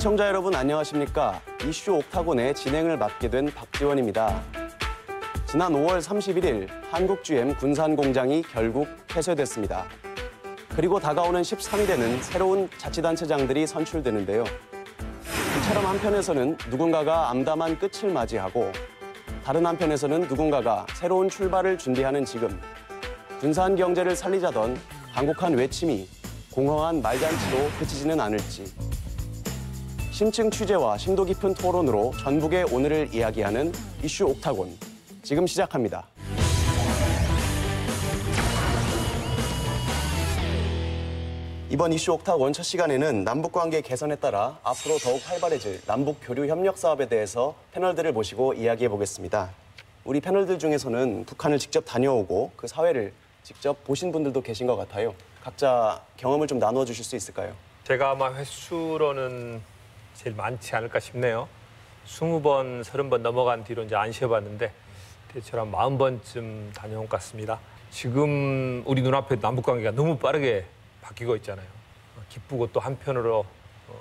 시청자 여러분 안녕하십니까? 이슈 옥타곤의 진행을 맡게 된 박지원입니다. 지난 5월 31일 한국 GM 군산 공장이 결국 폐쇄됐습니다. 그리고 다가오는 13일에는 새로운 자치단체장들이 선출되는데요. 이처럼 한편에서는 누군가가 암담한 끝을 맞이하고 다른 한편에서는 누군가가 새로운 출발을 준비하는 지금 군산 경제를 살리자던 강국한 외침이 공허한 말잔치로 그치지는 않을지 심층 취재와 심도 깊은 토론으로 전북의 오늘을 이야기하는 이슈 옥타곤 지금 시작합니다. 이번 이슈 옥타곤 첫 시간에는 남북관계 개선에 따라 앞으로 더욱 활발해질 남북 교류 협력 사업에 대해서 패널들을 모시고 이야기해 보겠습니다. 우리 패널들 중에서는 북한을 직접 다녀오고 그 사회를 직접 보신 분들도 계신 것 같아요. 각자 경험을 좀 나누어 주실 수 있을까요? 제가 아마 횟수로는 제일 많지 않을까 싶네요. 20번, 30번 넘어간 뒤로 이제 안 쉬어봤는데 대체로 한 40번쯤 다녀온 것 같습니다. 지금 우리 눈앞에 남북관계가 너무 빠르게 바뀌고 있잖아요. 기쁘고 또 한편으로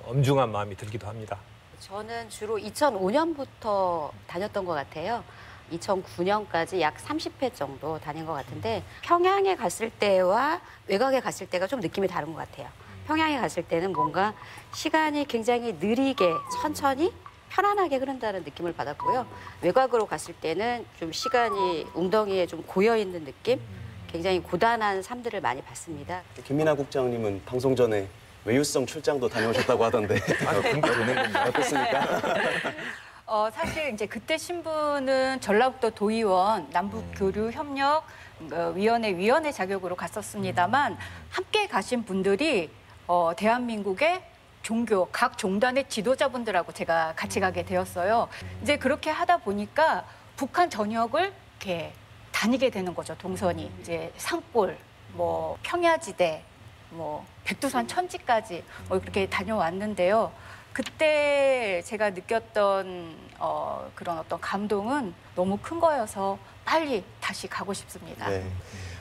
엄중한 마음이 들기도 합니다. 저는 주로 2005년부터 다녔던 것 같아요. 2009년까지 약 30회 정도 다닌 것 같은데 평양에 갔을 때와 외곽에 갔을 때가 좀 느낌이 다른 것 같아요. 평양에 갔을 때는 뭔가 시간이 굉장히 느리게 천천히 편안하게 흐른다는 느낌을 받았고요. 외곽으로 갔을 때는 좀 시간이 웅덩이에 좀 고여있는 느낌? 굉장히 고단한 삶들을 많이 봤습니다. 김민아 국장님은 방송 전에 외유성 출장도 다녀오셨다고 하던데 되는 건가요? 어떻습니까? 사실 이제 그때 신분은 전라북도 도의원 남북교류협력위원회 위원회 자격으로 갔었습니다만 함께 가신 분들이 대한민국의 종교, 각 종단의 지도자분들하고 제가 같이 가게 되었어요. 이제 그렇게 하다 보니까 북한 전역을 이렇게 다니게 되는 거죠, 동선이. 이제 산골, 뭐 평야지대, 뭐 백두산 천지까지 그렇게 다녀왔는데요. 그때 제가 느꼈던 그런 어떤 감동은 너무 큰 거여서 빨리 다시 가고 싶습니다. 네.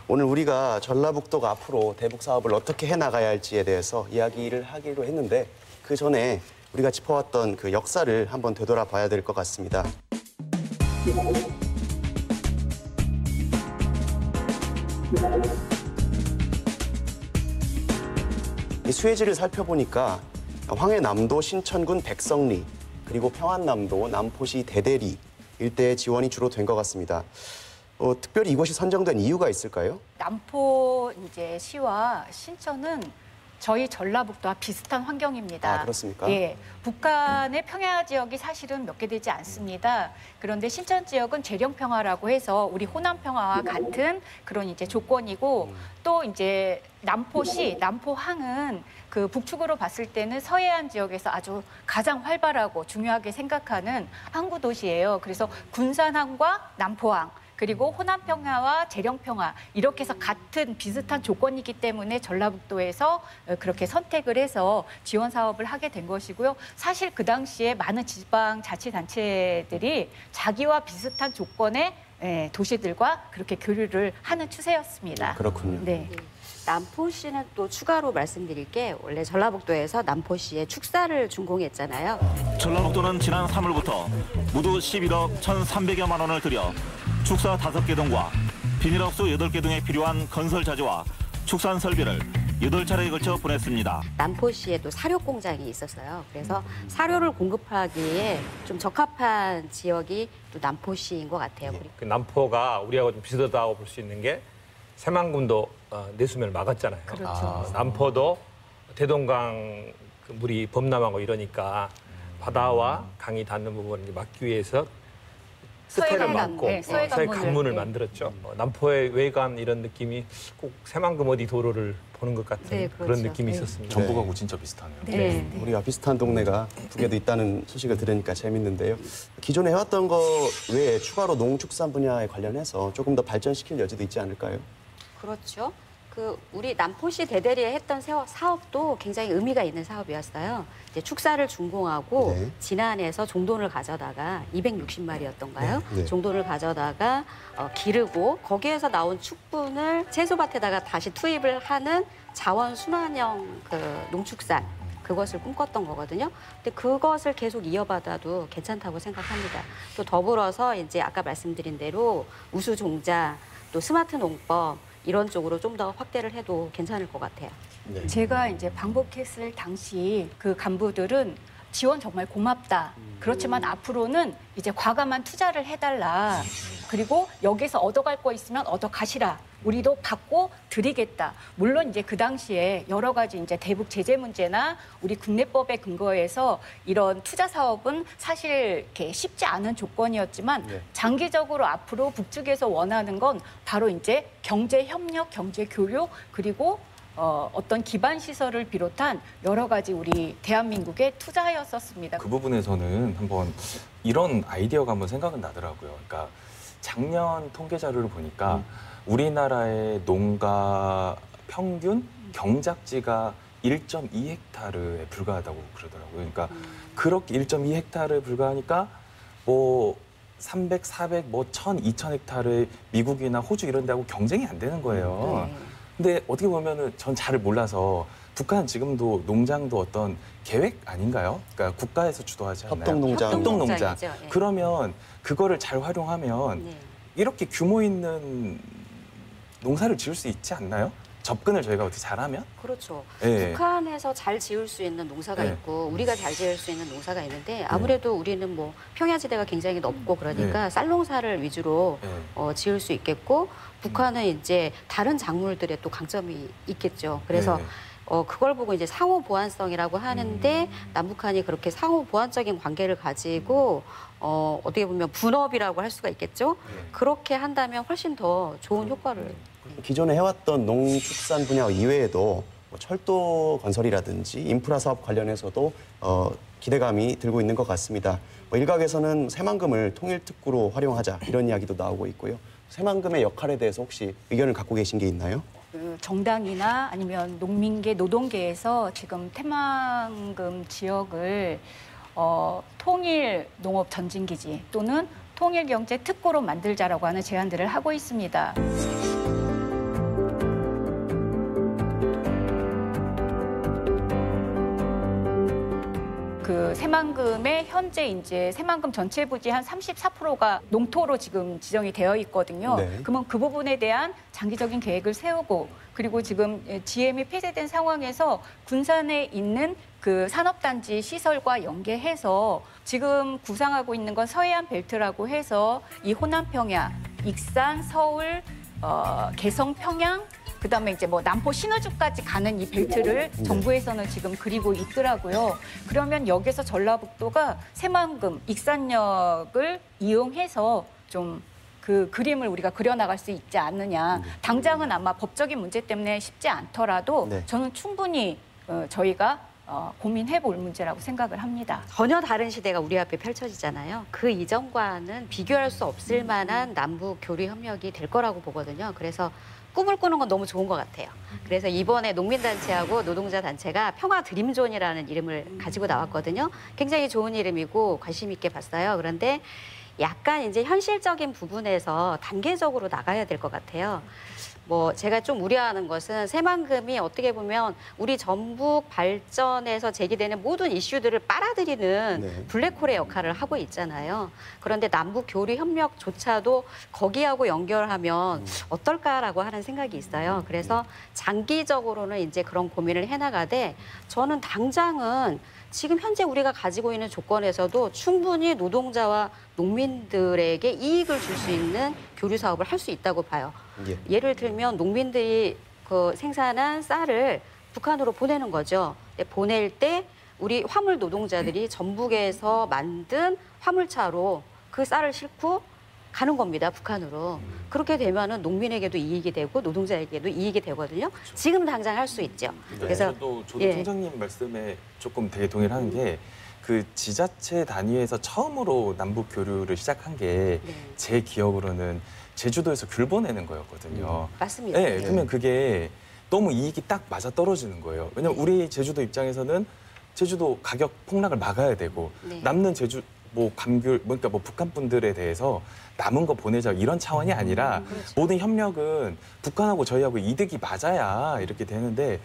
오늘 우리가 전라북도가 앞으로 대북 사업을 어떻게 해나가야 할지에 대해서 이야기를 하기로 했는데 그 전에 우리가 짚어왔던 그 역사를 한번 되돌아봐야 될 것 같습니다. 이 수혜지를 살펴보니까 황해남도 신천군 백성리 그리고 평안남도 남포시 대대리 일대의 지원이 주로 된 것 같습니다. 특별히 이곳이 선정된 이유가 있을까요? 남포 이제 시와 신천은 저희 전라북도와 비슷한 환경입니다. 아, 그렇습니까? 예, 북한의 평야 지역이 사실은 몇 개 되지 않습니다. 그런데 신천 지역은 재령평화라고 해서 우리 호남평화와 같은 그런 이제 조건이고 또 이제 남포시, 남포항은 그 북측으로 봤을 때는 서해안 지역에서 아주 가장 활발하고 중요하게 생각하는 항구 도시예요. 그래서 군산항과 남포항 그리고 호남평화와 재령평화 이렇게 해서 같은 비슷한 조건이기 때문에 전라북도에서 그렇게 선택을 해서 지원 사업을 하게 된 것이고요. 사실 그 당시에 많은 지방자치단체들이 자기와 비슷한 조건의 도시들과 그렇게 교류를 하는 추세였습니다. 그렇군요. 네. 남포시는 또 추가로 말씀드릴 게 원래 전라북도에서 남포시에 축사를 준공했잖아요. 전라북도는 지난 3월부터 모두 11억 1,300여만 원을 들여 축사 5개 동과 비닐하우스 8개 등에 필요한 건설 자재와 축산 설비를 8차례에 걸쳐 보냈습니다. 남포시에도 사료 공장이 있었어요. 그래서 사료를 공급하기에 좀 적합한 지역이 또 남포시인 것 같아요. 그 남포가 우리하고 좀 비슷하다고 볼 수 있는 게 새만금도 내수면을 막았잖아요. 그렇죠. 남포도 대동강 그 물이 범람하고 이러니까 바다와 강이 닿는 부분을 막기 위해서 끝에를 막고 서해 관문을 만들었죠. 남포의 외관 이런 느낌이 꼭 새만금 어디 도로를 보는 것 같은 네, 그렇죠. 그런 느낌이 있었습니다. 전북하고 진짜 비슷하네요. 네. 우리가 비슷한 동네가 북에도 있다는 소식을 들으니까 재밌는데요. 기존에 해왔던 거 외에 추가로 농축산 분야에 관련해서 조금 더 발전시킬 여지도 있지 않을까요? 그렇죠. 우리 남포시 대대리에 했던 사업도 굉장히 의미가 있는 사업이었어요. 이제 축사를 준공하고 네. 진안에서 종돈을 가져다가 260마리였던가요? 네. 종돈을 가져다가 기르고 거기에서 나온 축분을 채소밭에다가 다시 투입을 하는 자원 순환형 그 농축산 그것을 꿈꿨던 거거든요. 근데 그것을 계속 이어받아도 괜찮다고 생각합니다. 또 더불어서 이제 아까 말씀드린 대로 우수 종자, 또 스마트 농법 이런 쪽으로 좀 더 확대를 해도 괜찮을 것 같아요. 네. 제가 이제 방북했을 당시 그 간부들은 지원 정말 고맙다. 그렇지만 앞으로는 이제 과감한 투자를 해달라. 그리고 여기서 얻어갈 거 있으면 얻어가시라. 우리도 받고 드리겠다. 물론 이제 그 당시에 여러 가지 이제 대북 제재 문제나 우리 국내법에 근거해서 이런 투자 사업은 사실 이렇게 쉽지 않은 조건이었지만 네. 장기적으로 앞으로 북측에서 원하는 건 바로 이제 경제 협력, 경제 교류 그리고 어떤 기반 시설을 비롯한 여러 가지 우리 대한민국의 투자였었습니다. 그 부분에서는 한번 이런 아이디어가 한번 생각은 나더라고요. 그러니까 작년 통계 자료를 보니까 우리나라의 농가 평균 경작지가 1.2헥타르에 불과하다고 그러더라고요. 그러니까 그렇게 1.2헥타르에 불과하니까 뭐 300, 400, 뭐 1000, 2000헥타르의 미국이나 호주 이런 데하고 경쟁이 안 되는 거예요. 네. 근데 어떻게 보면은 전 잘 몰라서 북한은 지금도 농장도 어떤 계획 아닌가요? 그러니까 국가에서 주도하지 않나요? 협동농장. 협동농장. 협동농장이죠. 예. 그러면 그거를 잘 활용하면 네. 이렇게 규모 있는 농사를 지을 수 있지 않나요? 접근을 저희가 어떻게 잘하면? 그렇죠. 예. 북한에서 잘 지을 수 있는 농사가 네. 있고 우리가 잘 지을 수 있는 농사가 있는데 아무래도 우리는 뭐 평야지대가 굉장히 높고 그러니까 쌀농사를 위주로 예. 지을 수 있겠고 북한은 이제 다른 작물들의 또 강점이 있겠죠. 그래서 네. 그걸 보고 이제 상호 보완성이라고 하는데 남북한이 그렇게 상호 보완적인 관계를 가지고 어떻게 보면 분업이라고 할 수가 있겠죠. 네. 그렇게 한다면 훨씬 더 좋은 효과를. 기존에 해왔던 농축산 분야 이외에도 뭐 철도 건설이라든지 인프라 사업 관련해서도 기대감이 들고 있는 것 같습니다. 뭐 일각에서는 새만금을 통일특구로 활용하자 이런 이야기도 나오고 있고요. 새만금의 역할에 대해서 혹시 의견을 갖고 계신 게 있나요? 그 정당이나 아니면 농민계, 노동계에서 지금 태만금 지역을 통일 농업 전진기지 또는 통일경제 특구로 만들자라고 하는 제안들을 하고 있습니다. 그 새만금의 현재 이제 새만금 전체 부지 한 34%가 농토로 지금 지정이 되어 있거든요. 네. 그러면 그 부분에 대한 장기적인 계획을 세우고 그리고 지금 GM이 폐쇄된 상황에서 군산에 있는 그 산업단지 시설과 연계해서 지금 구상하고 있는 건 서해안 벨트라고 해서 이 호남평야, 익산, 서울, 개성, 평양 그다음에 이제 뭐 남포 신호주까지 가는 이 벨트를 정부에서는 지금 그리고 있더라고요. 그러면 여기서 전라북도가 새만금, 익산역을 이용해서 좀 그 그림을 우리가 그려나갈 수 있지 않느냐. 당장은 아마 법적인 문제 때문에 쉽지 않더라도 네. 저는 충분히 저희가 고민해 볼 문제라고 생각을 합니다. 전혀 다른 시대가 우리 앞에 펼쳐지잖아요. 그 이전과는 비교할 수 없을 만한 남북 교류 협력이 될 거라고 보거든요. 그래서 꿈을 꾸는 건 너무 좋은 것 같아요. 그래서 이번에 농민단체하고 노동자 단체가 평화 드림존이라는 이름을 가지고 나왔거든요. 굉장히 좋은 이름이고 관심 있게 봤어요. 그런데 약간 이제 현실적인 부분에서 단계적으로 나가야 될 것 같아요. 뭐 제가 좀 우려하는 것은 새만금이 어떻게 보면 우리 전북 발전에서 제기되는 모든 이슈들을 빨아들이는 네. 블랙홀의 역할을 하고 있잖아요. 그런데 남북 교류 협력조차도 거기하고 연결하면 어떨까라고 하는 생각이 있어요. 그래서 장기적으로는 이제 그런 고민을 해나가되 저는 당장은 지금 현재 우리가 가지고 있는 조건에서도 충분히 노동자와 농민들에게 이익을 줄 수 있는 교류 사업을 할 수 있다고 봐요. 예. 예를 들면 농민들이 그 생산한 쌀을 북한으로 보내는 거죠. 근데 보낼 때 우리 화물 노동자들이 전북에서 만든 화물차로 그 쌀을 싣고 가는 겁니다, 북한으로. 그렇게 되면은 농민에게도 이익이 되고 노동자에게도 이익이 되거든요. 지금 당장 할 수 있죠. 그래서 저도 예. 총장님 말씀에 조금 되게 동의를 하는 게 그 지자체 단위에서 처음으로 남북 교류를 시작한 게 제 기억으로는 제주도에서 귤 보내는 거였거든요. 맞습니다. 네, 예. 그러면 그게 너무 이익이 딱 맞아 떨어지는 거예요. 왜냐면 우리 제주도 입장에서는 제주도 가격 폭락을 막아야 되고 네. 남는 뭐 감귤, 그러니까 뭐 북한 분들에 대해서 남은 거 보내자 이런 차원이 아니라 모든 협력은 북한하고 저희하고 이득이 맞아야 이렇게 되는데,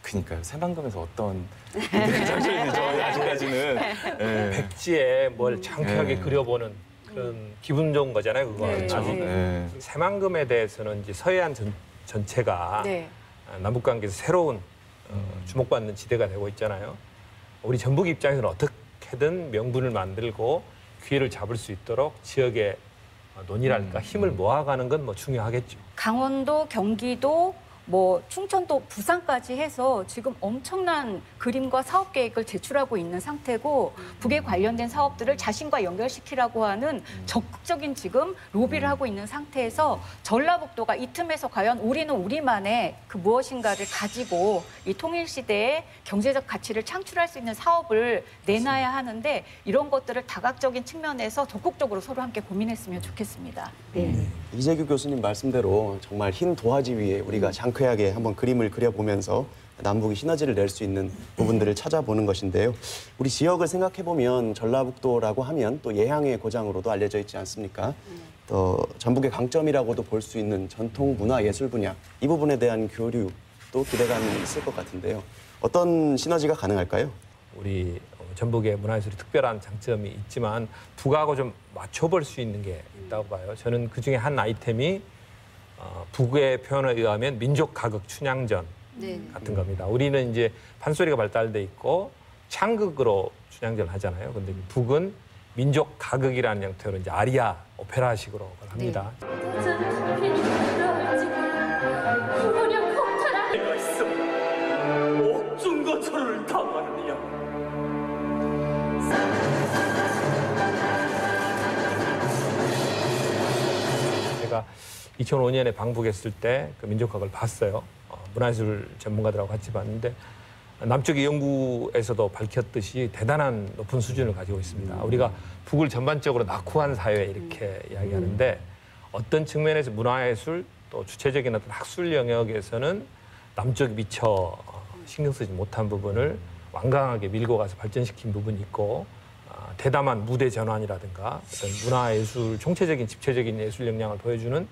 그러니까요. 새만금에서 어떤 이득이 잡혀 있는지 아직까지는. 예. 백지에 뭘 장쾌하게 네. 그려보는 그런 기분 좋은 거잖아요, 그거. 네. 아직 예. 새만금에 대해서는 이제 서해안 전체가 네. 남북 관계에서 새로운 주목받는 지대가 되고 있잖아요. 우리 전북 입장에서는 어떻게든 명분을 만들고 기회를 잡을 수 있도록 지역의 논의랄까 힘을 모아가는 건 뭐 중요하겠죠. 강원도, 경기도, 뭐 충청도, 부산까지 해서 지금 엄청난 그림과 사업 계획을 제출하고 있는 상태고, 북에 관련된 사업들을 자신과 연결시키라고 하는 적극적인 지금 로비를 하고 있는 상태에서 전라북도가 이 틈에서 과연 우리는 우리만의 그 무엇인가를 가지고 이 통일 시대에 경제적 가치를 창출할 수 있는 사업을 내놔야 하는데, 이런 것들을 다각적인 측면에서 적극적으로 서로 함께 고민했으면 좋겠습니다. 네. 이재규 교수님 말씀대로 정말 흰 도화지 위에 우리가 장쾌하게 한번 그림을 그려보면서 남북이 시너지를 낼 수 있는 부분들을 찾아보는 것인데요. 우리 지역을 생각해보면 전라북도라고 하면 또 예향의 고장으로도 알려져 있지 않습니까? 또 전북의 강점이라고도 볼 수 있는 전통 문화 예술 분야, 이 부분에 대한 교류도 기대감이 있을 것 같은데요. 어떤 시너지가 가능할까요? 우리 전북의 문화예술이 특별한 장점이 있지만 북하고 좀 맞춰볼 수 있는 게 있다고 봐요. 저는 그중에 한 아이템이 북의 표현에 의하면 민족 가극 춘향전 네. 같은 겁니다. 우리는 이제 판소리가 발달돼 있고 창극으로 춘향전을 하잖아요. 근데 북은 민족 가극이라는 형태로 이제 아리아 오페라식으로 그걸 합니다. 내가 있어 옥중거처를 당하느냐. 제가 2005년에 방북했을 때 그 민족학을 봤어요. 문화예술 전문가들하고 같이 봤는데 남쪽의 연구에서도 밝혔듯이 대단한 높은 수준을 가지고 있습니다. 우리가 북을 전반적으로 낙후한 사회 이렇게 이야기하는데 어떤 측면에서 문화예술 또 주체적인 어떤 학술 영역에서는 남쪽이 미처 신경 쓰지 못한 부분을 완강하게 밀고 가서 발전시킨 부분이 있고 대담한 무대 전환이라든가 어떤 문화예술 총체적인 집체적인 예술 역량을 보여주는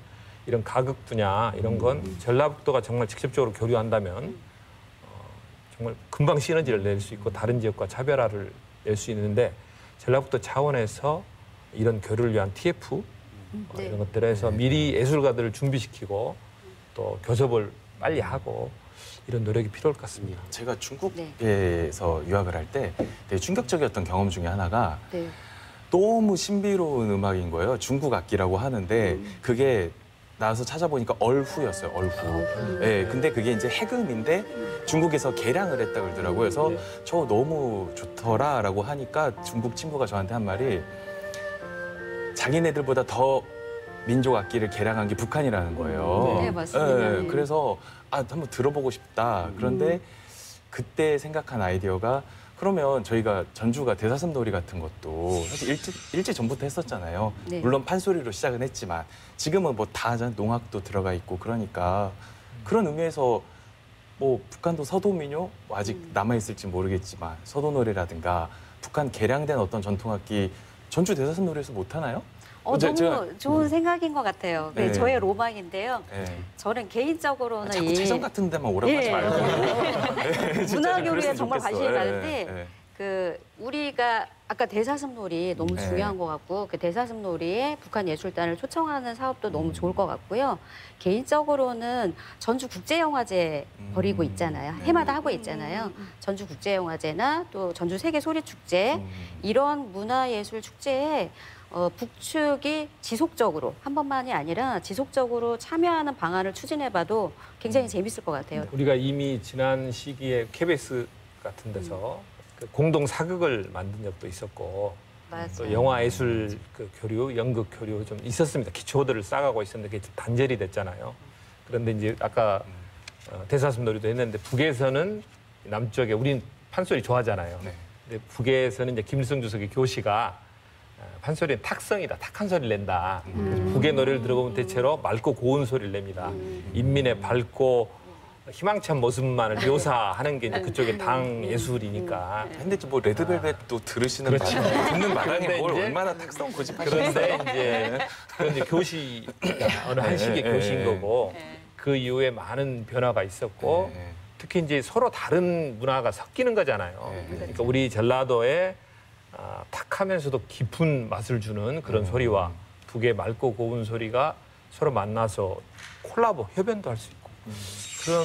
이런 가극 분야 이런 건 전라북도가 정말 직접적으로 교류한다면 정말 금방 시너지를 낼 수 있고 다른 지역과 차별화를 낼 수 있는데 전라북도 차원에서 이런 교류를 위한 TF 네. 이런 것들에서 미리 예술가들을 준비시키고 또 교섭을 빨리 하고 이런 노력이 필요할 것 같습니다. 제가 중국에서 유학을 할 때 되게 충격적이었던 경험 중에 하나가 네. 너무 신비로운 음악인 거예요. 중국 악기라고 하는데 그게 나와서 찾아보니까 얼후였어요. 얼후. 예, 근데 그게 이제 해금인데 중국에서 개량을 했다 그러더라고요. 그래서 저 너무 좋더라라고 하니까 중국 친구가 저한테 한 말이 자기네들보다 더 민족 악기를 개량한 게 북한이라는 거예요. 네, 맞습니다. 예, 그래서 한번 들어보고 싶다. 그런데 그때 생각한 아이디어가 그러면 저희가 전주가 대사슴놀이 같은 것도 사실 일제 전부터 했었잖아요. 네. 물론 판소리로 시작은 했지만 지금은 뭐 다 농악도 들어가 있고 그러니까 그런 의미에서 뭐 북한도 서도민요 아직 남아 있을지 모르겠지만 서도놀이라든가 북한 개량된 어떤 전통악기 전주 대사슴놀이에서 못 하나요? 너무 제가- 좋은 생각인 것 같아요. 네. 저의 로망인데요. 예. 저는 개인적으로는 자꾸 이 체전 같은 데만 오라고 하지 예. 말고 예, 진짜 문화 좀 교류에 그랬으면 정말 좋겠어. 관심이 예, 많은데 예. 그 우리가 아까 대사슴놀이 너무 네. 중요한 것 같고 그 대사슴놀이에 북한 예술단을 초청하는 사업도 너무 좋을 것 같고요. 개인적으로는 전주 국제영화제 벌이고 있잖아요. 네. 해마다 하고 있잖아요. 전주 국제영화제나 또 전주 세계소리축제 이런 문화예술 축제에 북측이 지속적으로 한 번만이 아니라 지속적으로 참여하는 방안을 추진해봐도 굉장히 재밌을 것 같아요. 우리가 이미 지난 시기에 KBS 같은 데서 그 공동 사극을 만든 적도 있었고 또 맞아요. 영화 예술 그 교류, 연극 교류 좀 있었습니다. 기초들을 쌓아가고 있었는데 그게 좀 단절이 됐잖아요. 그런데 이제 아까 대사슴놀이도 했는데 북에서는 남쪽에 우린 판소리 좋아하잖아요. 네. 근데 북에서는 이제 김일성 주석의 교시가 판소리는 탁성이다, 탁한 소리를 낸다. 그래서 북의 노래를 들어보면 대체로 맑고 고운 소리를 냅니다. 인민의 밝고 희망찬 모습만을 묘사하는 게 이제 그쪽의 당 예술이니까. 근데 뭐 레드벨벳도 들으시는 그렇죠. 마당에 듣는 마당에 그런데 뭘 이제- 얼마나 탁성 고집하시는 그런데 이제 교시가 어느 한식의 네, 교시인 네. 거고 그 이후에 많은 변화가 있었고 특히 이제 서로 다른 문화가 섞이는 거잖아요. 그러니까 우리 전라도에 탁하면서도 깊은 맛을 주는 그런 소리와 북의 맑고 고운 소리가 서로 만나서 콜라보, 협연도 할 수 있고 그런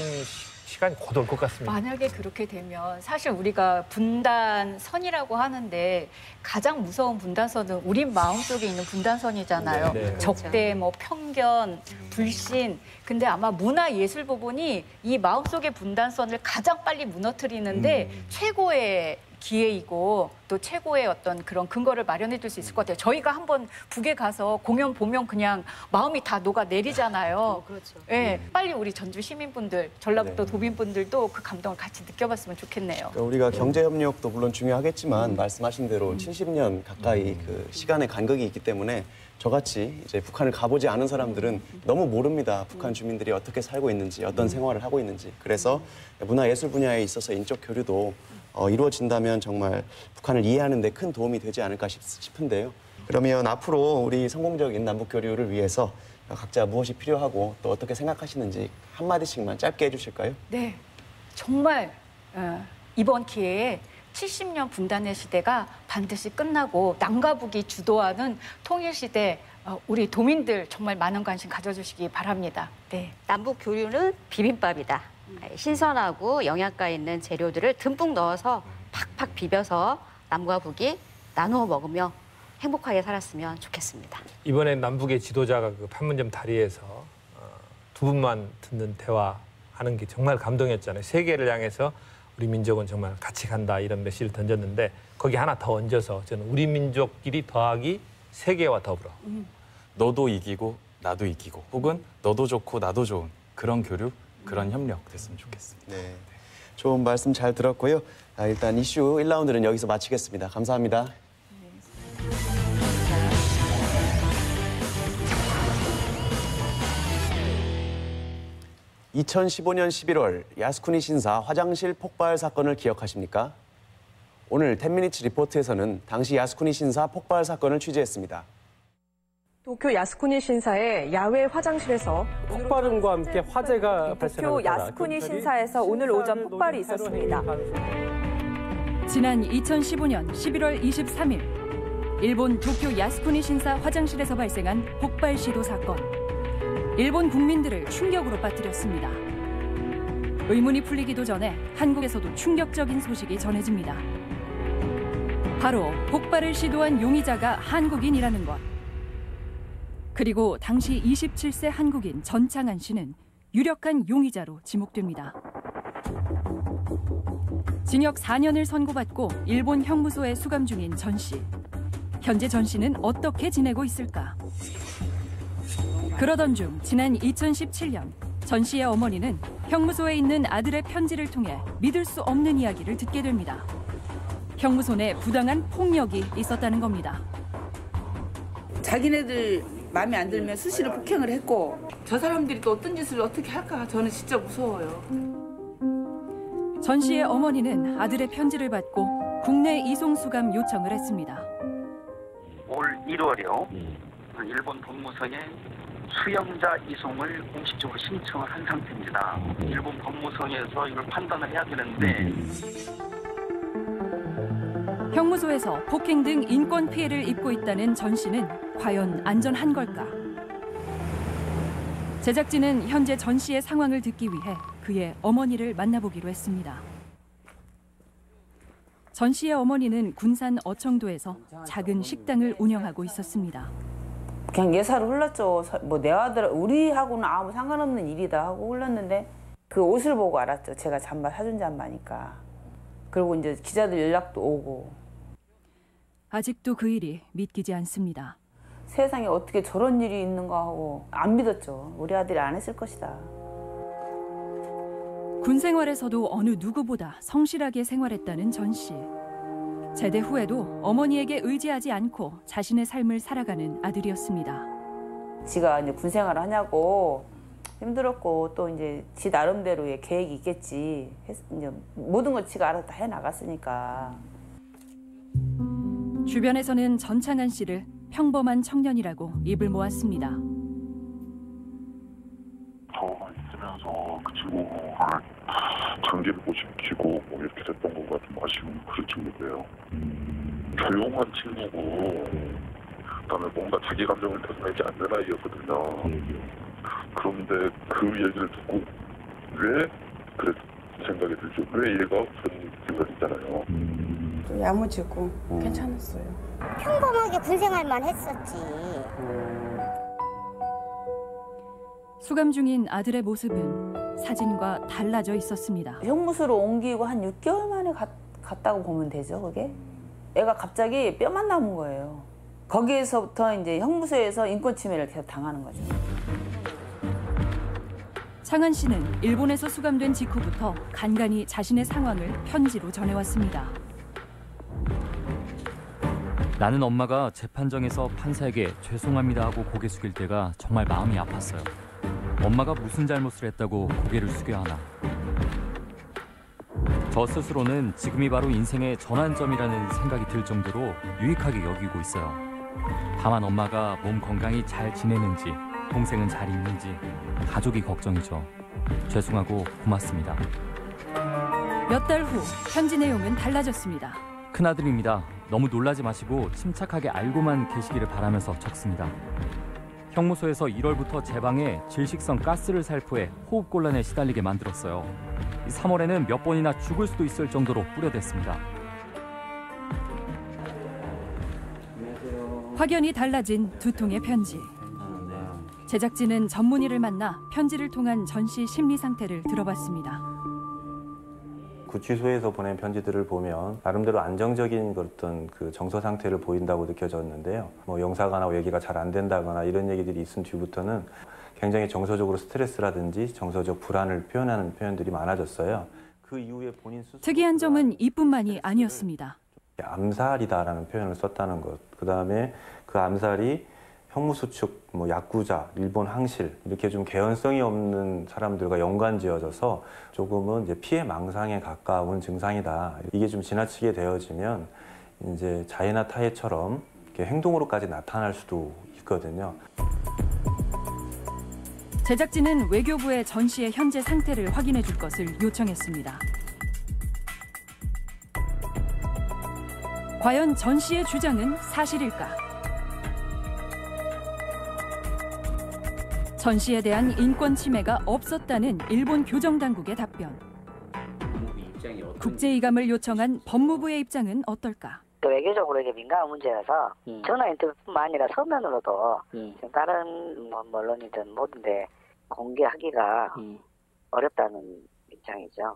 시간이 곧 올 것 같습니다. 만약에 그렇게 되면 사실 우리가 분단선이라고 하는데 가장 무서운 분단선은 우리 마음속에 있는 분단선이잖아요. 네. 적대, 뭐 편견, 불신. 근데 아마 문화예술 부분이 이 마음속의 분단선을 가장 빨리 무너뜨리는데 최고의 기회이고 또 최고의 어떤 그런 근거를 마련해 줄 수 있을 것 같아요. 저희가 한번 북에 가서 공연 보면 그냥 마음이 다 녹아내리잖아요. 그렇죠. 예, 빨리 우리 전주 시민분들, 전라북도 도민분들도 그 감동을 같이 느껴봤으면 좋겠네요. 그러니까 우리가 경제 협력도 물론 중요하겠지만 말씀하신 대로 70년 가까이 그 시간의 간격이 있기 때문에 저같이 이제 북한을 가보지 않은 사람들은 너무 모릅니다. 북한 주민들이 어떻게 살고 있는지, 어떤 생활을 하고 있는지. 그래서 문화예술 분야에 있어서 인적 교류도 이루어진다면 정말 북한을 이해하는 데 큰 도움이 되지 않을까 싶은데요. 그러면 앞으로 우리 성공적인 남북 교류를 위해서 각자 무엇이 필요하고 또 어떻게 생각하시는지 한마디씩만 짧게 해주실까요? 네, 정말 이번 기회에 70년 분단의 시대가 반드시 끝나고 남과 북이 주도하는 통일 시대 우리 도민들 정말 많은 관심 가져주시기 바랍니다. 네. 남북 교류는 비빔밥이다. 신선하고 영양가 있는 재료들을 듬뿍 넣어서 팍팍 비벼서 남과 북이 나누어 먹으며 행복하게 살았으면 좋겠습니다. 이번에 남북의 지도자가 그 판문점 다리에서 두 분만 듣는 대화하는 게 정말 감동이었잖아요. 세계를 향해서 우리 민족은 정말 같이 간다 이런 메시지를 던졌는데 거기 하나 더 얹어서 저는 우리 민족끼리 더하기 세계와 더불어. 너도 이기고 나도 이기고 혹은 너도 좋고 나도 좋은 그런 교류, 그런 협력 됐으면 좋겠습니다. 네, 좋은 말씀 잘 들었고요. 일단 이슈 1라운드는 여기서 마치겠습니다. 감사합니다. (2015년 11월) 야스쿠니 신사 화장실 폭발 사건을 기억하십니까? 오늘 10미니츠 리포트에서는 당시 야스쿠니 신사 폭발 사건을 취재했습니다. 도쿄 야스쿠니 신사의 야외 화장실에서 폭발음과 함께 화재가 발생하는 도쿄 야스쿠니 신사에서 오늘 오전 폭발이 있었습니다. 지난 2015년 11월 23일 일본 도쿄 야스쿠니 신사 화장실에서 발생한 폭발 시도 사건. 일본 국민들을 충격으로 빠뜨렸습니다. 의문이 풀리기도 전에 한국에서도 충격적인 소식이 전해집니다. 바로 폭발을 시도한 용의자가 한국인이라는 것. 그리고 당시 27세 한국인 전창한 씨는 유력한 용의자로 지목됩니다. 징역 4년을 선고받고 일본 형무소에 수감 중인 전 씨. 현재 전 씨는 어떻게 지내고 있을까? 그러던 중 지난 2017년 전 씨의 어머니는 형무소에 있는 아들의 편지를 통해 믿을 수 없는 이야기를 듣게 됩니다. 형무소 내 부당한 폭력이 있었다는 겁니다. 자기네들 마음에 안 들면 수시로 폭행을 했고 저 사람들이 또 어떤 짓을 어떻게 할까 저는 진짜 무서워요. 전 씨의 어머니는 아들의 편지를 받고 국내 이송 수감 요청을 했습니다. 올 1월에요. 일본 법무성에 수영자 이송을 공식적으로 신청을 한 상태입니다. 일본 법무성에서 이걸 판단을 해야 되는데 형무소에서 폭행 등 인권 피해를 입고 있다는 전 씨는 과연 안전한 걸까? 제작진은 현재 전 씨의 상황을 듣기 위해 그의 어머니를 만나보기로 했습니다. 전 씨의 어머니는 군산 어청도에서 작은 식당을 운영하고 있었습니다. 그냥 예사로 흘렀죠. 뭐 내 아들 우리하고는 아무 상관없는 일이다 하고 흘렀는데 그 옷을 보고 알았죠. 제가 잠바 사준 잠바니까. 그리고 이제 기자들 연락도 오고. 아직도 그 일이 믿기지 않습니다. 세상에 어떻게 저런 일이 있는가 하고 안 믿었죠. 우리 아들이 안 했을 것이다. 군 생활에서도 어느 누구보다 성실하게 생활했다는 전 씨. 제대 후에도 어머니에게 의지하지 않고 자신의 삶을 살아가는 아들이었습니다. 지가 이제 군 생활을 하냐고 힘들었고 또 이제 지 나름대로의 계획이 있겠지. 이제 모든 걸 지가 알아서 다 해 나갔으니까. 주변에서는 전창한 씨를 평범한 청년이라고 입을 모았습니다. 더 있으면서 그 친구를 관계를 못 지키고 뭐 이렇게 됐던 거가 좀 아쉬운 그런 친구고요. 조용한 친구고 그다음에 뭔가 자기 감정을 드러내지 않는 아이였거든요. 그런데 그 얘기를 듣고 왜 그랬 생각이 들죠. 왜 얘가 그런 생각이 있잖아요. 야무지고 괜찮았어요. 평범하게 군생활만 했었지. 수감 중인 아들의 모습은 사진과 달라져 있었습니다. 형무소로 옮기고 한 6개월 만에 갔다고 보면 되죠, 그게? 애가 갑자기 뼈만 남은 거예요. 거기에서부터 이제 형무소에서 인권 침해를 계속 당하는 거죠. 창한 씨는 일본에서 수감된 직후부터 간간히 자신의 상황을 편지로 전해왔습니다. 나는 엄마가 재판정에서 판사에게 죄송합니다 하고 고개 숙일 때가 정말 마음이 아팠어요. 엄마가 무슨 잘못을 했다고 고개를 숙여야 하나. 저 스스로는 지금이 바로 인생의 전환점이라는 생각이 들 정도로 유익하게 여기고 있어요. 다만 엄마가 몸 건강히 잘 지내는지, 동생은 잘 있는지 가족이 걱정이죠. 죄송하고 고맙습니다. 몇 달 후 편지 내용은 달라졌습니다. 큰아들입니다. 너무 놀라지 마시고 침착하게 알고만 계시기를 바라면서 적습니다. 형무소에서 1월부터 제 방에 질식성 가스를 살포해 호흡곤란에 시달리게 만들었어요. 3월에는 몇 번이나 죽을 수도 있을 정도로 뿌려댔습니다. 확연히 달라진 두 통의 편지. 제작진은 전문의를 만나 편지를 통한 전 씨 심리 상태를 들어봤습니다. 구치소에서 보낸 편지들을 보면 나름대로 안정적인 어떤 그 정서 상태를 보인다고 느껴졌는데요. 뭐 영사관하고 얘기가 잘 안 된다거나 이런 얘기들이 있은 뒤부터는 굉장히 정서적으로 스트레스라든지 정서적 불안을 표현하는 표현들이 많아졌어요. 그 이후에 본인 스스로 특이한 점은 이뿐만이 아니었습니다. 암살이다라는 표현을 썼다는 것. 그다음에 그 암살이 형무소 측, 뭐 야쿠자, 일본 항실 이렇게 좀 개연성이 없는 사람들과 연관지어져서 조금은 이제 피해 망상에 가까운 증상이다. 이게 좀 지나치게 되어지면 이제 자해나 타해처럼 이렇게 행동으로까지 나타날 수도 있거든요. 제작진은 외교부에 전 씨의 현재 상태를 확인해 줄 것을 요청했습니다. 과연 전 씨의 주장은 사실일까? 전 씨에 대한 인권 침해가 없었다는 일본 교정당국의 답변. 국제이감을 요청한 법무부의 입장은 어떨까? 외교적으로 이게 민감한 문제라서 전화 인터뷰뿐만 아니라 서면으로도 다른 언론이든 뭐든데 공개하기가 어렵다는 입장이죠.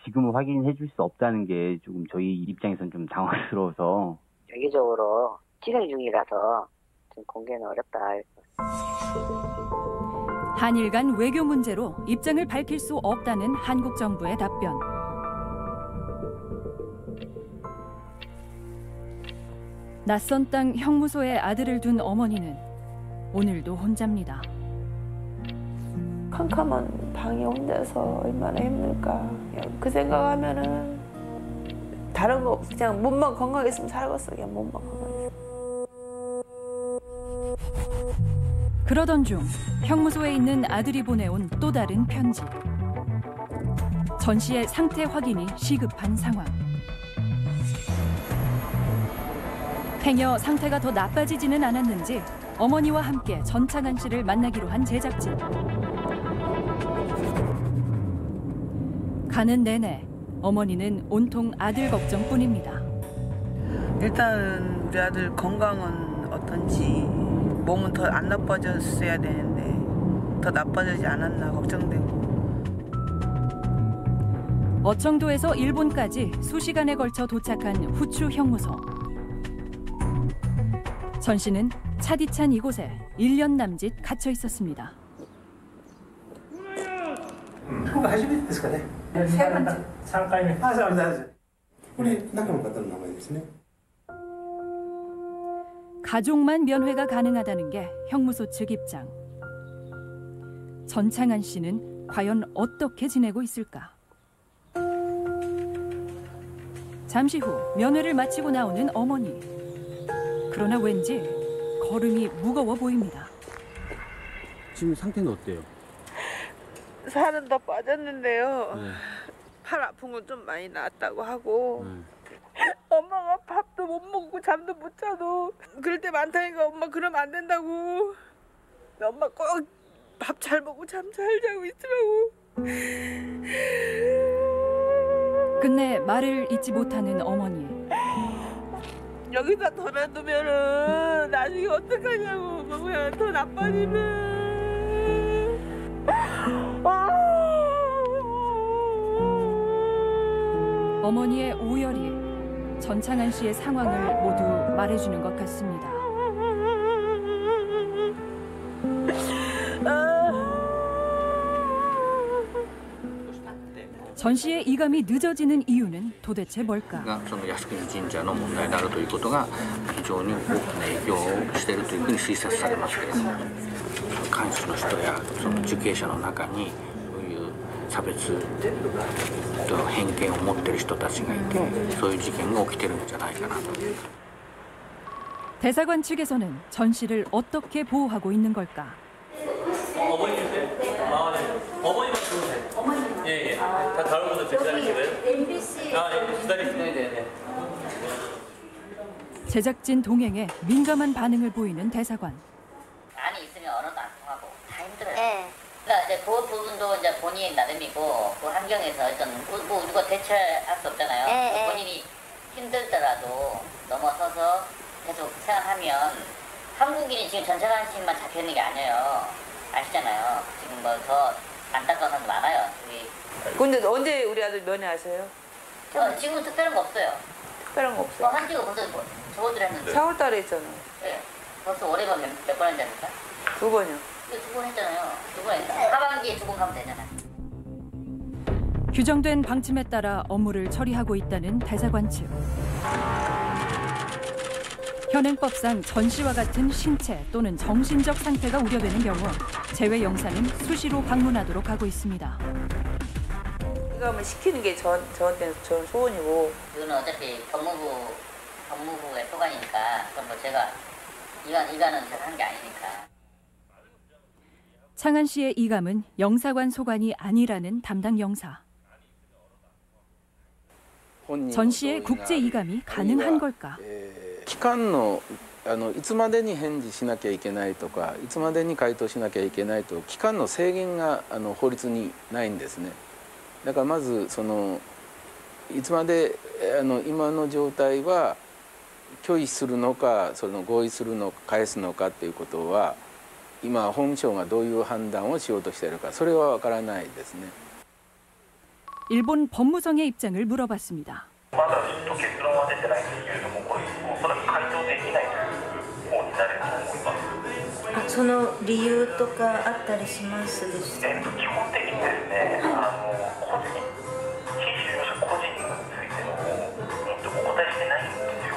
지금은 확인해 줄 수 없다는 게 조금 저희 입장에서는 좀 당황스러워서. 외교적으로 진행 중이라서 좀 공개는 어렵다. 한일 간 외교 문제로 입장을 밝힐 수 없다는 한국 정부의 답변. 낯선 땅 형무소에 아들을 둔 어머니는 오늘도 혼자입니다. 캄캄한 방에 혼자서 얼마나 힘들까. 그 생각하면은 다른 거 그냥 몸만 건강했으면 살겠어. 그냥 몸만 건강했으면. 그러던 중 형무소에 있는 아들이 보내온 또 다른 편지. 전 씨의 상태 확인이 시급한 상황. 행여 상태가 더 나빠지지는 않았는지 어머니와 함께 전창한 씨를 만나기로 한 제작진. 가는 내내 어머니는 온통 아들 걱정뿐입니다. 일단은 우리 아들 건강은 어떤지, 몸은 더 안 나빠졌어야 되는데 더 나빠지지 않았나 걱정되고. 어청도에서 일본까지 수시간에 걸쳐 도착한 후추 형무소. 전 씨는 차디찬 이곳에 1년 남짓 갇혀 있었습니다. 初めてですかね。3回目。あ、そうです。これ中の方の名前ですね。 가족만 면회가 가능하다는 게 형무소 측 입장. 전창한 씨는 과연 어떻게 지내고 있을까? 잠시 후 면회를 마치고 나오는 어머니. 그러나 왠지 걸음이 무거워 보입니다. 지금 상태는 어때요? 살은 더 빠졌는데요. 팔 아픈 건 좀 많이 나았다고 하고 엄마가 밥도 못 먹고 잠도 못 자도 그럴 때 많다니까 엄마 그러면 안 된다고. 엄마 꼭 밥 잘 먹고 잠 잘 자고 있으라고. 끝내 말을 잇지 못하는 어머니. 여기다 더 놔두면은 나중에 어떡하냐고. 뭐야 더 나빠지면. 어머니의 오열이 전창한 씨의 상황을 모두 말해주는 것 같습니다. 전 씨의 이감이 늦어지는 이유는 도대체 뭘까? その靖国神社の問題であるということが非常に大きな影響をしているというふうに推察されますけれども、看守の人やその受刑者の中にそういう差別と偏見を持っている人たちがいて、そういう事件が起きているんじゃないかなと。 대사관 측에서는 전 씨를 어떻게 보호하고 있는 걸까? 어머님인데? 아, 네. 어머님만 좋으세요? 어머님. 예, 예. 다 다른 분들 기다리시고요. MBC. 아, 예. 기다리시고요. 네, 네. 제작진 동행에 민감한 반응을 보이는 대사관. 안이 있으면 언어도 안 통하고 다 힘들어요. 네. 그러니까 이제 그 부분도 이제 본인의 나름이고 그 환경에서 일단 뭐 누가 대처할 수 없잖아요. 네. 본인이 힘들더라도 넘어서서 계속 생각하면 한국인이 지금 전차관 씨만 잡혀 있는 게 아니에요. 아시잖아요. 지금 뭐 더 안타까운 사람도 많아요. 우리. 근데 언제 우리 아들 면회하세요? 지금은 특별한 거 없어요. 특별한 거 없어요? 한 지가 벌써 저번주에 했는데. 4월 달에 했잖아. 네. 벌써 올해만 몇 번 했다니까? 2번이요. 이거 2번 했잖아요. 2번 했잖아요. 하반기에 2번 가면 되잖아요. 규정된 방침에 따라 업무를 처리하고 있다는 대사관 측. 현행법상 전 씨와 같은 신체 또는 정신적 상태가 우려되는 경우 제외 영사는 수시로 방문하도록 하고 있습니다. 이거 한번 시키는 게 저한테는 저는 소원이고. 이거는 어차피 법무부의 소관이니까 그건 뭐 제가 이관은 제가 한 게 아니니까. 창한 씨의 이감은 영사관 소관이 아니라는 담당 영사. 전 씨의 국제 이감이 가능한 걸까? 期間のいつまでに返事しなきゃいけないとかいつまでに回答しなきゃいけないと期間の制限が法律にないんですね。だからまずいつまで今の状態は拒否するのか合意するのか返すのかっていうことは今法務省がどういう判断をしようとしているかそれはわからないですね。 일본 법무성의 입장을 물어봤습니다. まだちょっと結論は出てないんですけれども、これおそらく回答できないという方になると思います。その理由とかあったりしますでしょうか。基本的にですね、個人、非収容者個人についてのお答えしてないんですよ。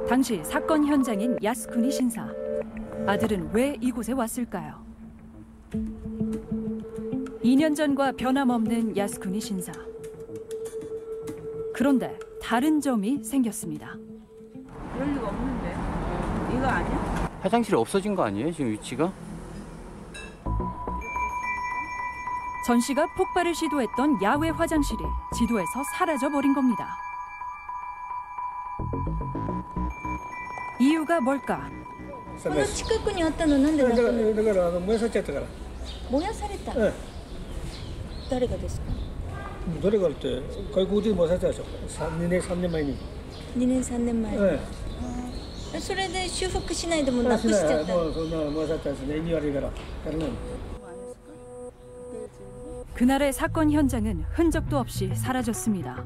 당시 사건 현장인 야스쿠니 신사. 아들은 왜 이곳에 왔을까요? 2년 전과 변함없는 야스쿠니 신사. 그런데 다른 점이 생겼습니다. 그럴 리가 없는데. 이거 아니야? 화장실이 없어진 거 아니에요? 지금 위치가? 전 씨가 폭발을 시도했던 야외 화장실이 지도에서 사라져버린 겁니다. 이유가 뭘까? この近くにあったのなんでなくなったの？だから燃やされちゃったから。燃やされた。誰がですか？どれかって外国人燃やされたでしょ。2年3年前に。2年3年前。それで修復しないでもなくしちゃった。もうそんな燃やされたんですね。意味悪いからやるの。 그날의 사건 현장은 흔적도 없이 사라졌습니다.